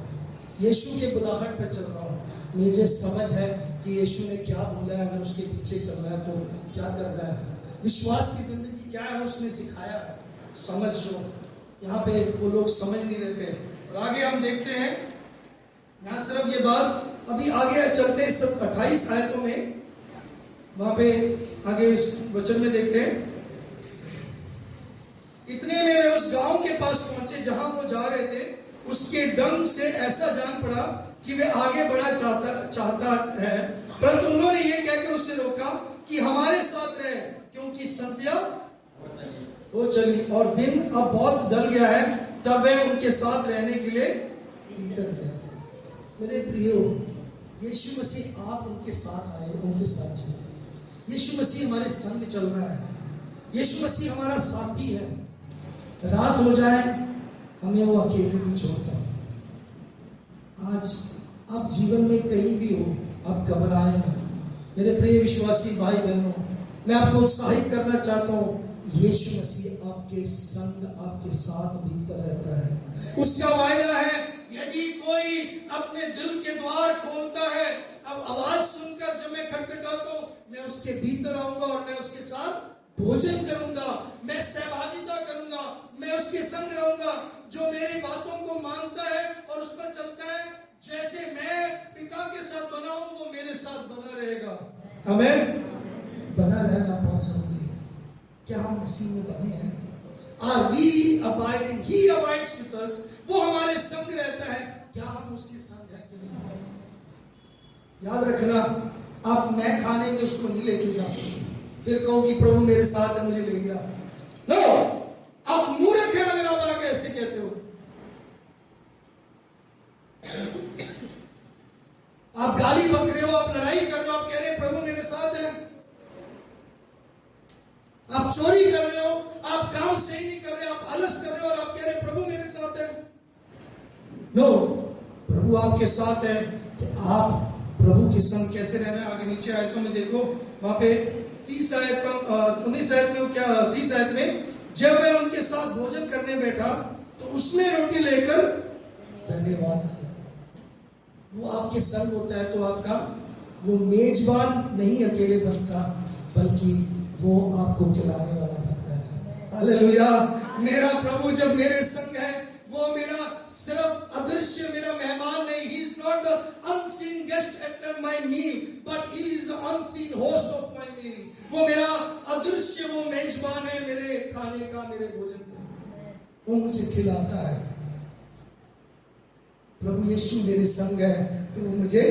यीशु के बुलाहट पर चल रहा हूं। मुझे समझ है कि यीशु ने क्या बोला है, अगर उसके पीछे चल रहा है तो क्या कर रहा है, विश्वास की जिंदगी क्या है उसने सिखाया है। समझ लो, यहाँ पे वो लोग समझ नहीं लेते। और आगे हम देखते हैं, यहाँ सिर्फ ये बात, अभी आगे चलते हैं सब 28 आयतों में, वहां पे आगे इस वचन में देखते हैं। इतने में वे उस गांव के पास पहुंचे जहां वो जा रहे थे। उसके ढंग से ऐसा जान पड़ा कि वे आगे बढ़ना चाहता है, परंतु उन्होंने ये कहकर उससे रोका कि हमारे साथ रहे, क्योंकि संध्या हो चली और दिन अब बहुत ढल गया है। तब वह उनके साथ रहने के लिए भीतर गया। मेरे प्रियो, यीशु मसीह आप उनके साथ आए, उनके साथ चले। यीशु मसीह हमारे संग चल रहा है, यीशु मसीह हमारा साथी है। रात हो जाए हमें वो अकेले नहीं छोड़ता। आज आप जीवन में कहीं भी हो, आप घबराए ना। मेरे प्रिय विश्वासी भाई बहनों, मैं आपको उत्साहित करना चाहता हूँ, यीशु मसीह आपके संग, आपके साथ भीतर रहता है। उसका वायदा है, यदि कोई अपने दिल के द्वार खोलता है, अब आवाज सुनकर जब मैं खटखटाता हूं, मैं उसके भीतर आऊंगा और मैं उसके साथ भोजन करूंगा, मैं सहभागिता करूंगा, मैं उसके संग रहूंगा। जो मेरी बातों को मानता है और उस पर चलता है, जैसे मैं पिता के साथ बना हूं, वो मेरे साथ बना रहेगा। आमीन। बना रहना बहुत जरूरी है। क्या हम मसीह में बने हैं? Are we abiding? He abides with us. वो हमारे संग रहता है। क्या हम उसके संग हैं कि नहीं? याद रखना, आप मैं खाने में उसको नहीं लेके जा सकते फिर कहो कि प्रभु मेरे साथ है, मुझे ले गया। नो, आप मूर्ख हैं अगर आप आगे ऐसे कहते हो। आप गाली बक रहे हो, आप लड़ाई कर रहे हो, आप कह रहे हैं प्रभु मेरे साथ है। आप चोरी कर रहे हो, आप काम सही नहीं कर रहे, आप आलस कर रहे हो और आप कह रहे हैं प्रभु मेरे साथ है। नो, प्रभु आपके साथ है तो आप प्रभु के संग कैसे रहना है? आगे नीचे आयतों में देखो, वहां पे 19 आयत में क्या, 30 आयत में, जब वह उनके साथ भोजन करने बैठा तो उसने रोटी लेकर धन्यवाद किया। वो आपके संग होता है तो आपका वो मेजबान नहीं अकेले बनता, बल्कि वो आपको खिलाने वाला बनता है। हालेलुया। मेरा प्रभु जब मेरे संग है, वो मेरा सिर्फ अदृश्य मेरा मेहमान नहीं, he is not the unseen guest at my meal, but he is the unseen host of my meal. वो मेरा अदृश्य वो मेजबान है मेरे खाने का, मेरे भोजन का। वो मुझे खिलाता है। प्रभु यीशु मेरे संग है तो वो मुझे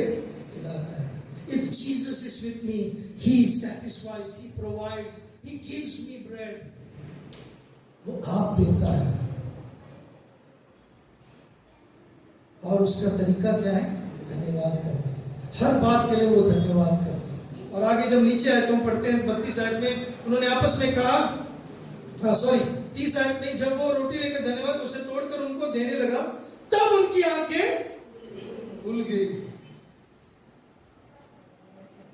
खिलाता है। If Jesus is with me, he satisfies, he provides, he gives me bread. वो आप देता है। और उसका तरीका क्या है? धन्यवाद करना। हर बात के लिए वो धन्यवाद करते हैं। और आगे जब नीचे आए तो हम पढ़ते हैं 32 आयत में, उन्होंने आपस में कहा, 30 आयत में, जब वो रोटी लेकर धन्यवाद उसे तोड़कर उनको देने लगा, तब उनकी आंखें खुल गई।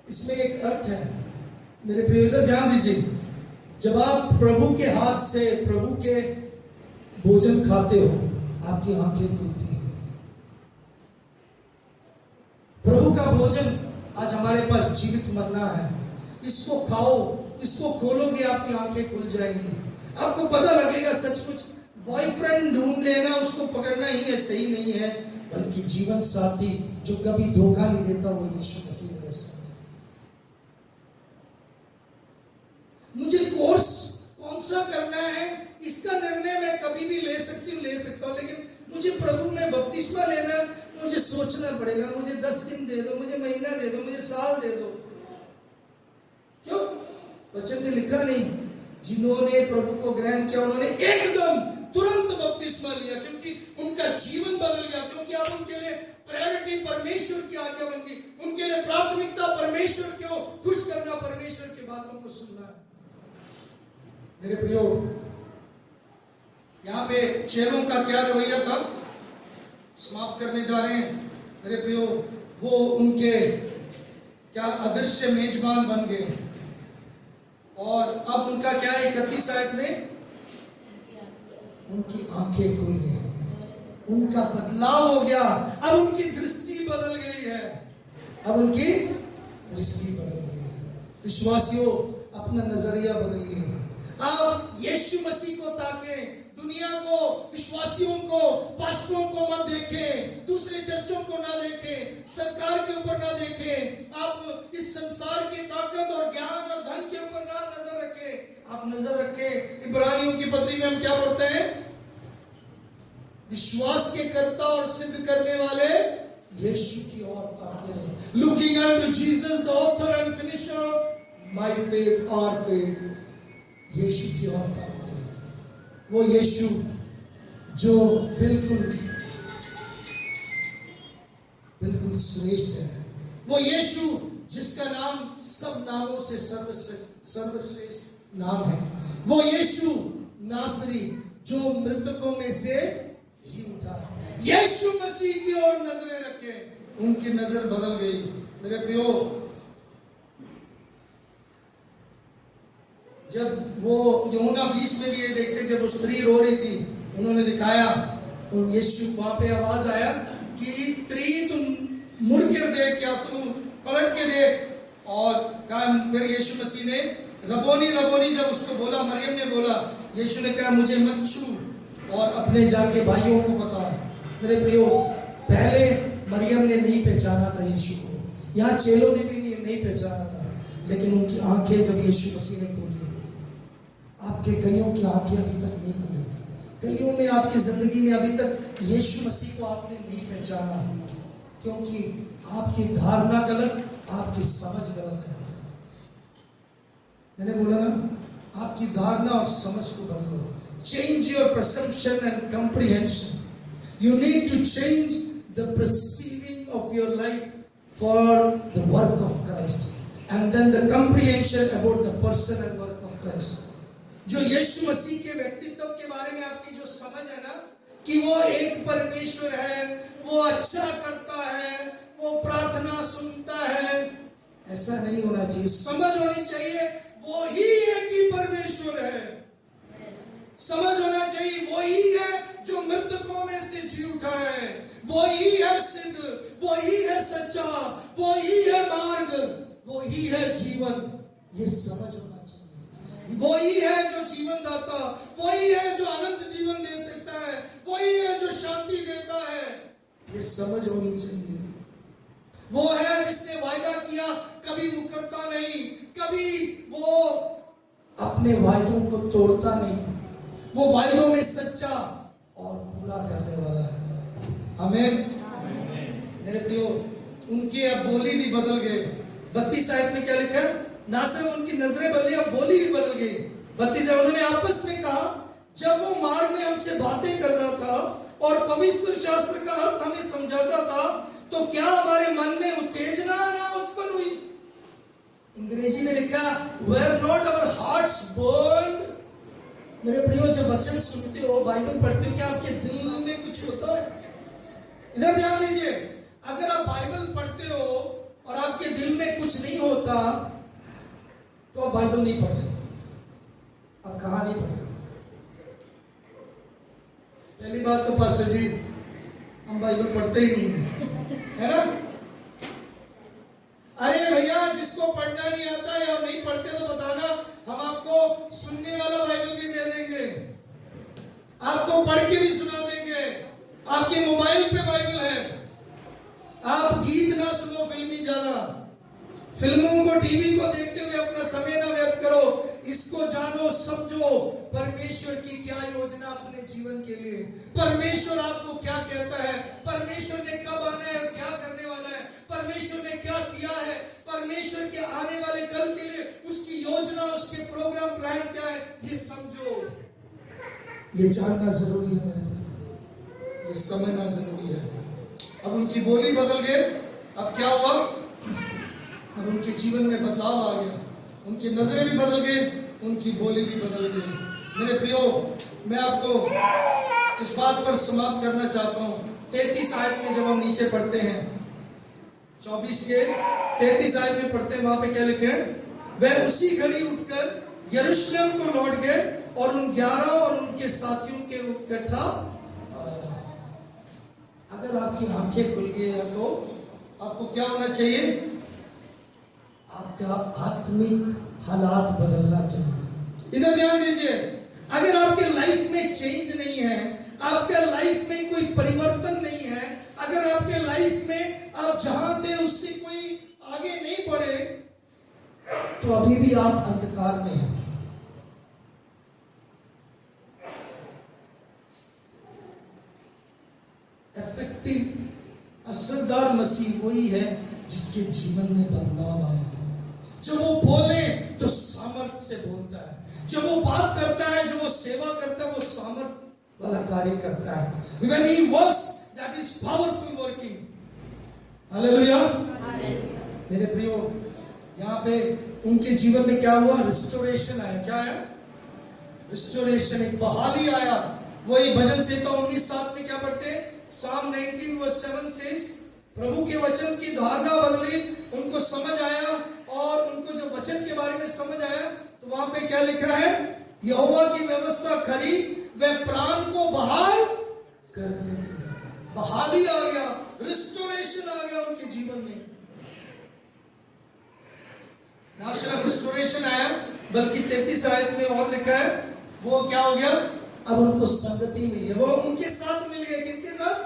इसमें एक अर्थ है, मेरे प्रिय ध्यान दीजिए। जब आप प्रभु के हाथ से प्रभु के भोजन खाते हो, आपकी आंखें खुलती हैं। प्रभु का भोजन आज हमारे पास जीवित मन्ना है। इसको खाओ, इसको खोलोगे, आपकी आंखें खुल जाएंगी। आपको पता लगेगा सचमुच बॉयफ्रेंड ढूंढ लेना, उसको पकड़ना ही है, सही नहीं है, बल्कि जीवन साथी जो कभी धोखा नहीं देता, वो यीशु मसीह मेरे साथ है। मुझे कोर्स कौन तुम्हें बपतिस्मा लेना, मुझे सोचना पड़ेगा, मुझे 10 दिन दे दो, मुझे महीना दे दो, मुझे साल दे दो। क्यों? वचन में लिखा नहीं। जिन्होंने प्रभु को ग्रहण किया उन्होंने एकदम तुरंत बपतिस्मा लिया, क्योंकि उनका जीवन बदल गया, क्योंकि अब उनके लिए प्रायोरिटी परमेश्वर की आज्ञा बन गई, उनके लिए प्राथमिकता परमेश्वर को खुश करना, परमेश्वर की बातों को सुनना है। मेरे प्रियो, यहाँ पे चेलों का क्या रवैया था, समाप्त करने जा रहे हैं। मेरे प्रियो, वो उनके क्या अदृश्य मेजबान बन गए, और अब उनका क्या है, 31 आयत में उनकी आंखें खुल गई, उनका बदलाव हो गया, अब उनकी दृष्टि बदल गई है, अब उनकी दृष्टि बदल गई। विश्वासियों, अपना नजरिया बदल गया। आप यीशु मसीह को ताकें, दुनिया को, विश्वासियों को, पास्टरों को मत देखें, दूसरे चर्चों को ना देखें, सरकार के ऊपर ना देखें, आप इस संसार की ताकत और ज्ञान और धन के ऊपर ना नजर रखें, आप नजर रखें। इब्रानियों की पत्री में हम क्या पढ़ते हैं? विश्वास के कर्ता और सिद्ध करने वाले यीशु की ओर ताकते रहे। Looking unto Jesus the author and finisher of my faith, our faith. यीशु की ओर ताकते रहे। वो यीशु जो बिल्कुल श्रेष्ठ है, वो यीशु जिसका नाम सब नामों से सर्वश्रेष्ठ नाम है, वो यीशु नासरी जो मृतकों में से जी उठा। यीशु मसीह की ओर नजरें रखें, उनकी नजर बदल गई। मेरे प्रियो, जब वो यूहन्ना 20 में भी ये देखते, जब वो स्त्री रो रही थी, उन्होंने दिखाया, और यीशु वहां पे आवाज आया कि स्त्री तुम मुड़ कर देख, क्या तू पलट के देख। और फिर यीशु मसीह ने रबोनी रबोनी जब उसको बोला, मरियम ने बोला, यीशु ने कहा मुझे मत छू और अपने जाके भाइयों को बता। मेरे प्रियो, पहले मरियम ने नहीं पहचाना था यीशु को, यहाँ चेलों ने भी नहीं पहचाना था, लेकिन उनकी आंखें जब यीशु मसीह ने खोली, आपके कईयों की आंखें अभी तक नहीं खुली, कईयों में आपकी जिंदगी में अभी तक यीशु मसीह को आपने नहीं पहचाना, क्योंकि आपकी धारणा गलत, आपकी समझ गलत है। मैंने बोला ना, आपकी धारणा और समझ को बदलो। Change your perception and comprehension. You need to change the perceiving of your life for the work of Christ and then the comprehension about the person and work of Christ. जो यीशु मसीह के व्यक्तित्व के बारे में आपकी जो समझ है ना, कि वो एक परमेश्वर है, वो अच्छा करता है, वो प्रार्थना सुनता है, ऐसा नहीं होना चाहिए। समझ होनी चाहिए वो ही एक ही परमेश्वर है। समझ होना चाहिए वो ही है जो मृतकों में से जी उठा है, वो ही है सिद्ध, वो ही है सच्चा, वो ही है मार्ग, वो ही है जीवन। ये समझ होना चाहिए। वो ही है जो जीवन दाता, वो ही है जो अनंत जीवन दे सकता है, वो ही है जो शांति देता है। ये समझ होनी चाहिए। वो है जिसने वायदा किया, कभी मुकरता नहीं, कभी वो अपने वायदों को तोड़ता नहीं, वो वायदों में सच्चा और पूरा करने वाला है। आमीन। मेरे प्रियो, उनकी अब बोली भी बदल गई। 32 आयत में क्या लिखा है? ना सिर्फ उनकी नजरें बदली, अब बोली भी बदल गई। 32 उन्होंने आपस में कहा, जब वो मार्ग में हमसे बातें कर रहा था और पवित्र शास्त्र का अर्थ हमें समझाता था, तो क्या हमारे मन में उत्तेजना ना उत्पन्न हुई? अंग्रेजी में लिखा, were not our hearts burned? मेरे प्रियो, जब वचन सुनते हो, बाइबल पढ़ते हो, क्या आपके दिल में कुछ होता है? इधर ध्यान दीजिए, अगर आप बाइबल पढ़ते हो और आपके दिल में कुछ नहीं होता, तो आप बाइबल नहीं पढ़ रहे, आप कहाँ नहीं पढ़ रहे। पहली बात तो पास्टर जी, हम बाइबल पढ़ते ही नहीं है ना? अरे भैया, जिसको पढ़ना नहीं आता है और नहीं पढ़ते तो बताना, हम आपको सुनने वाला बाइबल भी दे देंगे, आपको पढ़ के भी सुना देंगे। आपके मोबाइल पे बाइबल है। आप गीत ना सुनो फिल्मी ज्यादा, फिल्मों को, टीवी को देखते हुए अपना समय ना व्यर्थ करो। इसको जानो, समझो परमेश्वर की क्या योजना अपने जीवन के लिए, परमेश्वर आपको क्या कहता है, परमेश्वर ने कब आना है और क्या करने वाला है, परमेश्वर ने क्या किया है, परमेश्वर के आने वाले कल के लिए उसकी योजना, उसके प्रोग्राम प्लान क्या है, ये समझो। ये जानना जरूरी है मेरे भाई, ये समझना जरूरी है। अब उनकी बोली बदल गई, अब क्या हुआ, अब उनके जीवन में बदलाव आ गया, उनकी नजरें भी बदल गई, उनकी बोली भी बदल गई। मेरे प्रियो, मैं आपको इस बात पर समाप्त करना चाहता हूँ। 33 आयत में जब हम नीचे पढ़ते हैं, 24 के 33 आयत में पढ़ते हैं, वहां पे क्या लिखे हैं, वह उसी घड़ी उठकर यरूशलेम को लौट गए और उन 11 और उनके साथियों के इकट्ठा। अगर आपकी आंखें खुल गई है तो आपको क्या होना चाहिए, आपका आत्मिक हालात बदलना चाहिए। इधर ध्यान दीजिए, अगर आपके लाइफ में चेंज नहीं है, आपके लाइफ में कोई परिवर्तन नहीं है, अगर आपके लाइफ में आप जहां थे उससे कोई आगे नहीं बढ़े, तो अभी भी आप अंधकार में हैं। इफेक्टिव असरदार मसीह वही है जिसके जीवन में बदलाव आया, जो वो बोले तो सामर्थ्य से बोलता है, जो वो बात करता है, जो वो सेवा करता है, वो सामर्थ्य वाला कार्य करता है। When he works, that is powerful working. Hallelujah. मेरे प्रियो, यहाँ पे उनके जीवन में क्या हुआ, रिस्टोरेशन आया। क्या है, रिस्टोरेशन, एक बहाली आया। वही भजन संहिता 19:7 में क्या पढ़ते हैं, Psalm 19:7 says, प्रभु के वचन की धारणा बदली, उनको समझ आया, और उनको जब वचन के बारे में समझ आया तो वहां पे क्या लिखा है, यहोवा की व्यवस्था खरी, वह प्राण को बहाल कर देती है। बहाली आ गया, रिस्टोरेशन आ गया उनके जीवन में। ना सिर्फ रिस्टोरेशन आया, बल्कि 33 आयत में और लिखा है, वो क्या हो गया, अब उनको संगति मिली है, वो उनके साथ मिल गए। किनके साथ,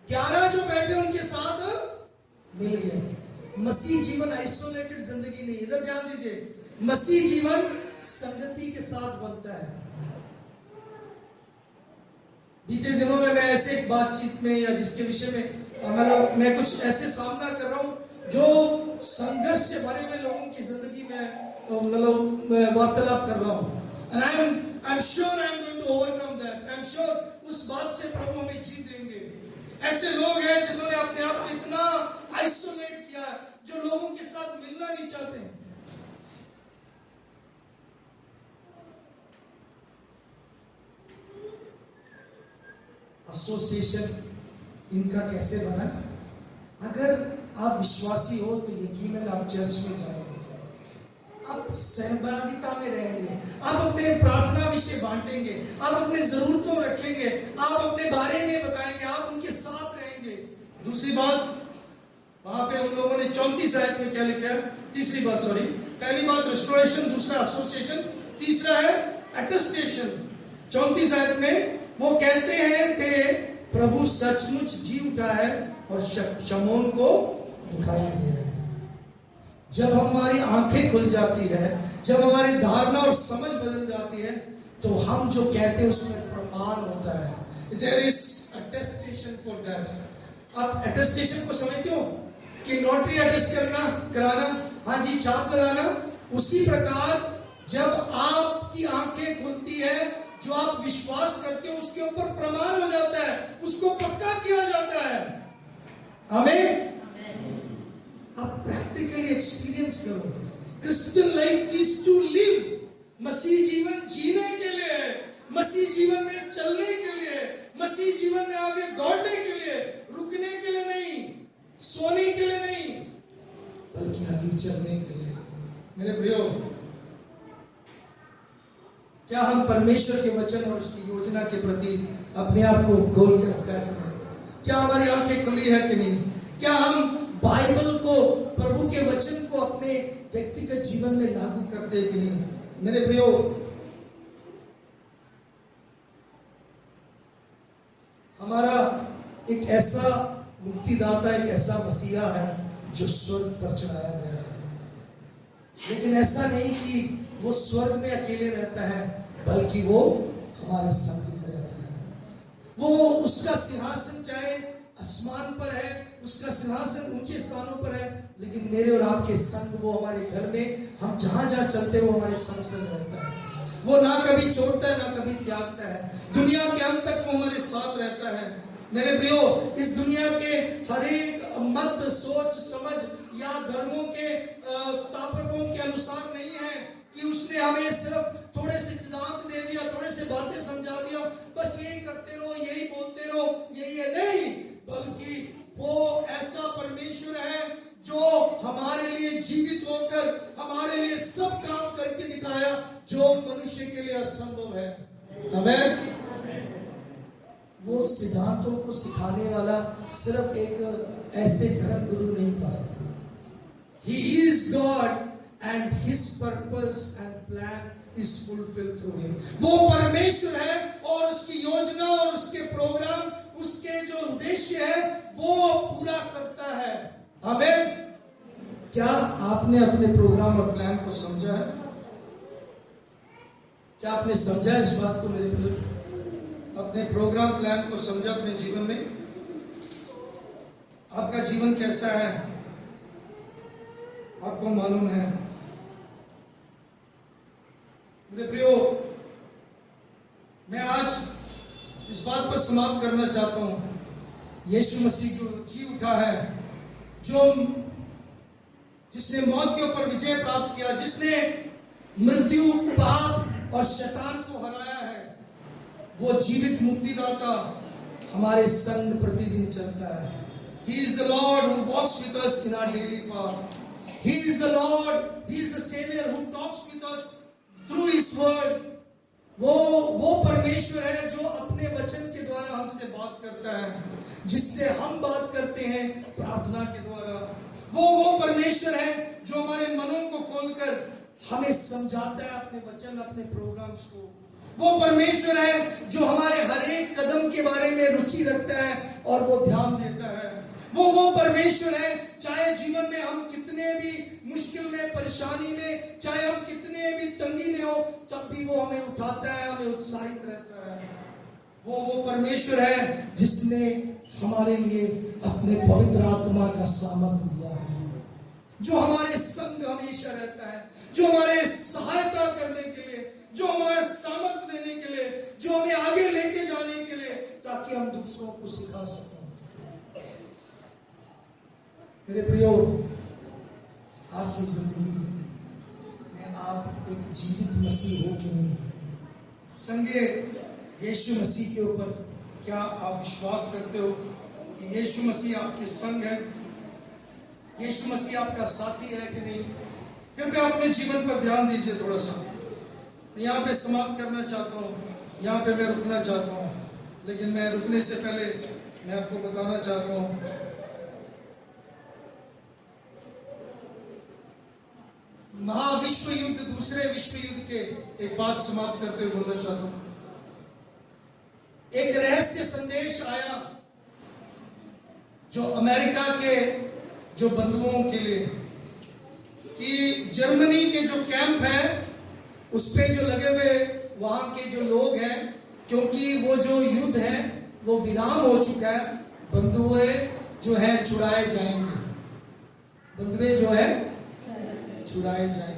11 जो बैठे उनके साथ मिल गए। मसीह जीवन आइसोलेटेड जिंदगी नहीं, इधर ध्यान दीजिए, मसीह जीवन संगति के साथ बनता है। बीते दिनों में मैं ऐसे एक बातचीत में, या जिसके विषय में मतलब मैं कुछ ऐसे सामना कर रहा हूं जो संघर्ष से भरे हुए लोगों की जिंदगी में मतलब वार्तालाप कर रहा हूं। And I'm sure I'm going to overcome that. I'm sure उस बात से प्रभु हमें जीत देंगे। ऐसे लोग हैं जिन्होंने अपने आप को इतना आइसोलेट किया, जो लोगों के साथ मिलना नहीं चाहते। एसोसिएशन इनका कैसे बना? अगर आप विश्वासी हो तो यकीनन आप चर्च में जाएंगे, आप सहभागिता में रहेंगे, आप अपने प्रार्थना विषय बांटेंगे, आप अपने जरूरतों रखेंगे, आप अपने बारे में बताएंगे, आप उनके साथ रहेंगे। दूसरी बात, वहां पे उन लोगों ने 34 आयत में क्या लिखा है, तीसरी बात, सॉरी, पहली बात रिस्टोरेशन, दूसरा एसोसिएशन, तीसरा है अटेस्टेशन। 34 आयत में वो कहते हैं कि प्रभु सचमुच जी उठा है और शमौन को दिखाई दिया है। जब हमारी आंखें खुल जाती है, जब हमारी धारणा और समझ बदल जाती है, तो हम जो कहते हैं उसमें प्रमाण होता है। There is attestation for that. आप अटेस्टेशन को समझते हो कि नोटरी अटेस्ट कराना, हाँ जी, छाप लगाना। उसी प्रकार जब आपकी आंखें खुलती है, जो आप विश्वास करते हो उसके ऊपर प्रमाण हो जाता है, उसको पक्का किया जाता है। आमीन। आप प्रैक्टिकली एक्सपीरियंस करो। Christian life is to live. मसीह जीवन जीने के लिए, मसीह जीवन में चलने के लिए, मसीह जीवन में आगे दौड़ने के लिए, रुकने के लिए नहीं, सोने के लिए नहीं, बल्कि आगे चलने के लिए। मेरे प्रियो, क्या हम परमेश्वर के वचन और उसकी योजना के प्रति अपने आप को खोल के रखा है कि नहीं? क्या हमारी आंखें खुली है कि नहीं? क्या हम बाइबल को, प्रभु के वचन को अपने व्यक्तिगत जीवन में लागू करते हैं कि नहीं? मेरे प्रियो, हमारा एक ऐसा मुक्तिदाता, एक ऐसा मसीहा है जो स्वर्ग पर चढ़ाया गया है। लेकिन ऐसा नहीं कि वो स्वर्ग में अकेले रहता है, बल्कि वो हमारे संग में रहता है। वो उसका सिंहासन चाहे आसमान पर है, उसका सिंहासन ऊंचे स्थानों पर है, लेकिन मेरे और आपके संग वो हमारे घर में, हम जहां जहां चलते हैं वो हमारे संग संग रहता है। वो ना कभी छोड़ता है, ना कभी त्यागता है। दुनिया के अंत तक वो हमारे साथ रहता है। मेरे प्रियो, इस दुनिया के हर एक मत, सोच, समझ या धर्मों के स्थापकों के अनुसार नहीं है कि उसने हमें सिर्फ थोड़े से सिद्धांत दे दिया, थोड़े से बातें समझा दिया, बस यही करते रहो, यही बोलते रहो, यही है, नहीं, बल्कि वो ऐसा परमेश्वर है जो हमारे लिए जीवित होकर हमारे लिए सब काम करके दिखाया जो मनुष्य के लिए असंभव है। आमीन। वो सिद्धांतों को सिखाने वाला सिर्फ एक ऐसे धर्म गुरु नहीं था। He is God and his purpose and plan is fulfilled through him. वो परमेश्वर है और उसकी योजना और उसके प्रोग्राम, उसके जो उद्देश्य है वो पूरा करता है। आमीन। क्या आपने अपने प्रोग्राम और प्लान को समझा है? क्या आपने समझा इस बात को मेरे प्रिय? अपने प्रोग्राम प्लान को समझा अपने जीवन में? आपका जीवन कैसा है आपको मालूम है? मेरे प्रियो, मैं आज इस बात पर समाप्त करना चाहता हूं, यीशु मसीह जो जी उठा है, जो जिसने मौत के ऊपर विजय प्राप्त किया, जिसने मृत्यु, पाप और शैतान को हराया है, वो जीवित मुक्तिदाता हमारे संग प्रतिदिन चलता है। He is the Lord who walks with us in our daily path. He is the Lord, He is the Savior who talks with us through His word. वो परमेश्वर है जो अपने वचन के द्वारा हमसे बात करता है, जिससे हम बात करते हैं प्रार्थना के द्वारा। वो परमेश्वर है जो हमारे मनों को खोलकर हमें समझाता है अपने वचन, अपने प्रोग्राम्स को। वो परमेश्वर है जो हमारे हर एक कदम के बारे में रुचि रखता है और वो ध्यान देता है। वो परमेश्वर है, चाहे जीवन में हम कितने भी मुश्किल में, परेशानी में, चाहे हम कितने भी तंगी में हो, तब भी वो हमें उठाता है, हमें उत्साहित रहता है। वो परमेश्वर है जिसने हमारे लिए अपने पवित्र आत्मा का सामर्थ्य दिया है, जो हमारे संग हमेशा रहता है, जो हमारे सहायता करने के लिए, जो हमारे सामर्थ्य देने के लिए, जो हमें आगे लेके जाने के लिए, ताकि हम दूसरों को सिखा सकें। मेरे प्रियो, आपकी जिंदगी में आप एक जीवित मसीह हो कि नहीं? संगे यीशु मसीह के ऊपर क्या आप विश्वास करते हो कि यीशु मसीह आपके संग है? यीशु मसीह आपका साथी है कि नहीं? कृपया अपने जीवन पर ध्यान दीजिए थोड़ा सा। यहाँ पे समाप्त करना चाहता हूँ, यहाँ पे मैं रुकना चाहता हूँ, लेकिन मैं रुकने से पहले मैं आपको बताना चाहता हूँ, महाविश्व युद्ध, दूसरे विश्व युद्ध के एक बात समाप्त करते हुए बोलना चाहता हूँ। एक रहस्य संदेश आया जो अमेरिका के जो बंधुओं के लिए, कि जर्मनी के जो कैंप है उस पे जो लगे हुए वहां के जो लोग हैं, क्योंकि वो जो युद्ध है वो विराम हो चुका है, बंधुए जो है छुड़ाए जाएंगे, बंधुए जो है छुड़ाए जाएंगे।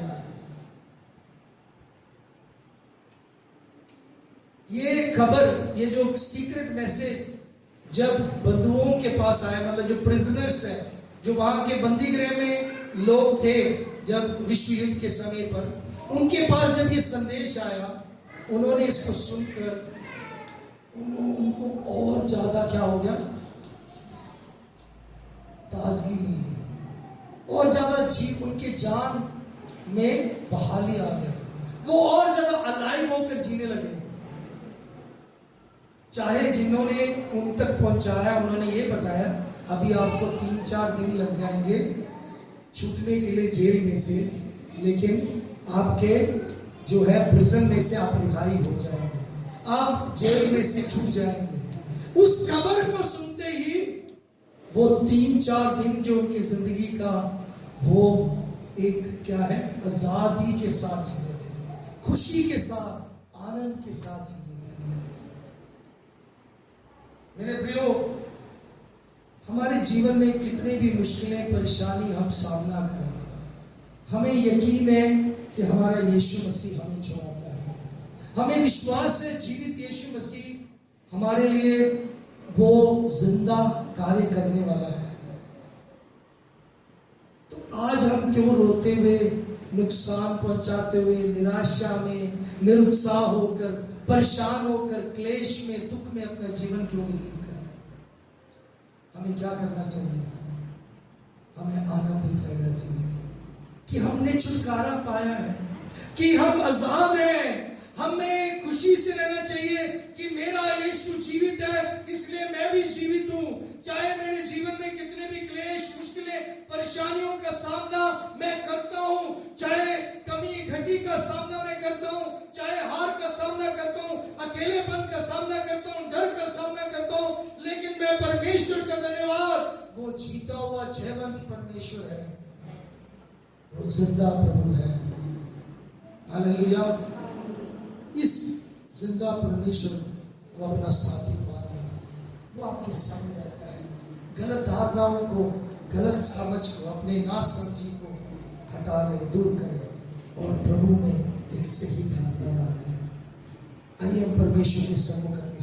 ये खबर, ये जो सीक्रेट मैसेज जब बंधुओं के पास आया, मतलब जो प्रिजनर्स हैं, जो वहां के बंदी गृह में लोग थे जब विश्व युद्ध के समय पर, उनके पास जब ये संदेश आया, उन्होंने इसको सुनकर उनको और ज्यादा क्या हो गया, ताजगी मिली, और ज्यादा जीव उनके जान में बहाली आ गई, वो और ज्यादा अलाइव होकर जीने लगे। चाहे जिन्होंने उन तक पहुंचाया उन्होंने ये बताया अभी आपको 3-4 दिन लग जाएंगे छूटने के लिए जेल में से, लेकिन आपके जो है प्रिजन में से आप रिहाई हो जाएंगे, आप जेल में से छूट जाएंगे। उस खबर को सुनते ही वो 3-4 दिन जो उनकी जिंदगी का वो एक क्या है, आजादी के साथ जी रहे थे, खुशी के साथ, आनंद के साथ जी रहे थे। मेरे प्रियो, हमारे जीवन में कितने भी मुश्किलें परेशानी हम सामना करें, हमें यकीन है कि हमारा यीशु मसीह हमें छुड़ाता है। हमें विश्वास है जीवित यीशु मसीह हमारे लिए वो जिंदा कार्य करने वाला है। तो आज हम क्यों रोते हुए, नुकसान पहुंचाते हुए, निराशा में, निरुत्साह होकर, परेशान होकर, क्लेश में, दुख में अपना जीवन क्यों व्यतीत करें? हमें क्या करना चाहिए? हमें आनंदित रहना चाहिए कि हमने छुटकारा पाया है, कि हम आजाद हैं। हमें खुशी से रहना चाहिए कि मेरा यीशु जीवित है, इसलिए मैं भी जीवित हूं। चाहे मेरे जीवन में कितने भी क्लेश, मुश्किलें, परेशानियों का सामना मैं करता हूं, चाहे कमी घटी का सामना मैं करता हूं, चाहे हार का सामना करता हूं, अकेलेपन का सामना करता हूं, डर का सामना करता हूं, लेकिन मैं परमेश्वर का धन्यवाद, वो जीता हुआ जयवंत परमेश्वर है, वो जिंदा प्रभु है। हालेलुया। इस जिंदा परमेश्वर को अपना साथी मान लें, वो आपके संग रहता है। गलत धारणाओं को, गलत समझ को, अपने नासमझी को हटा ले, दूर करें और प्रभु में एक सही धारणा मान लें। आइए हम परमेश्वर के सम्मुख अपनी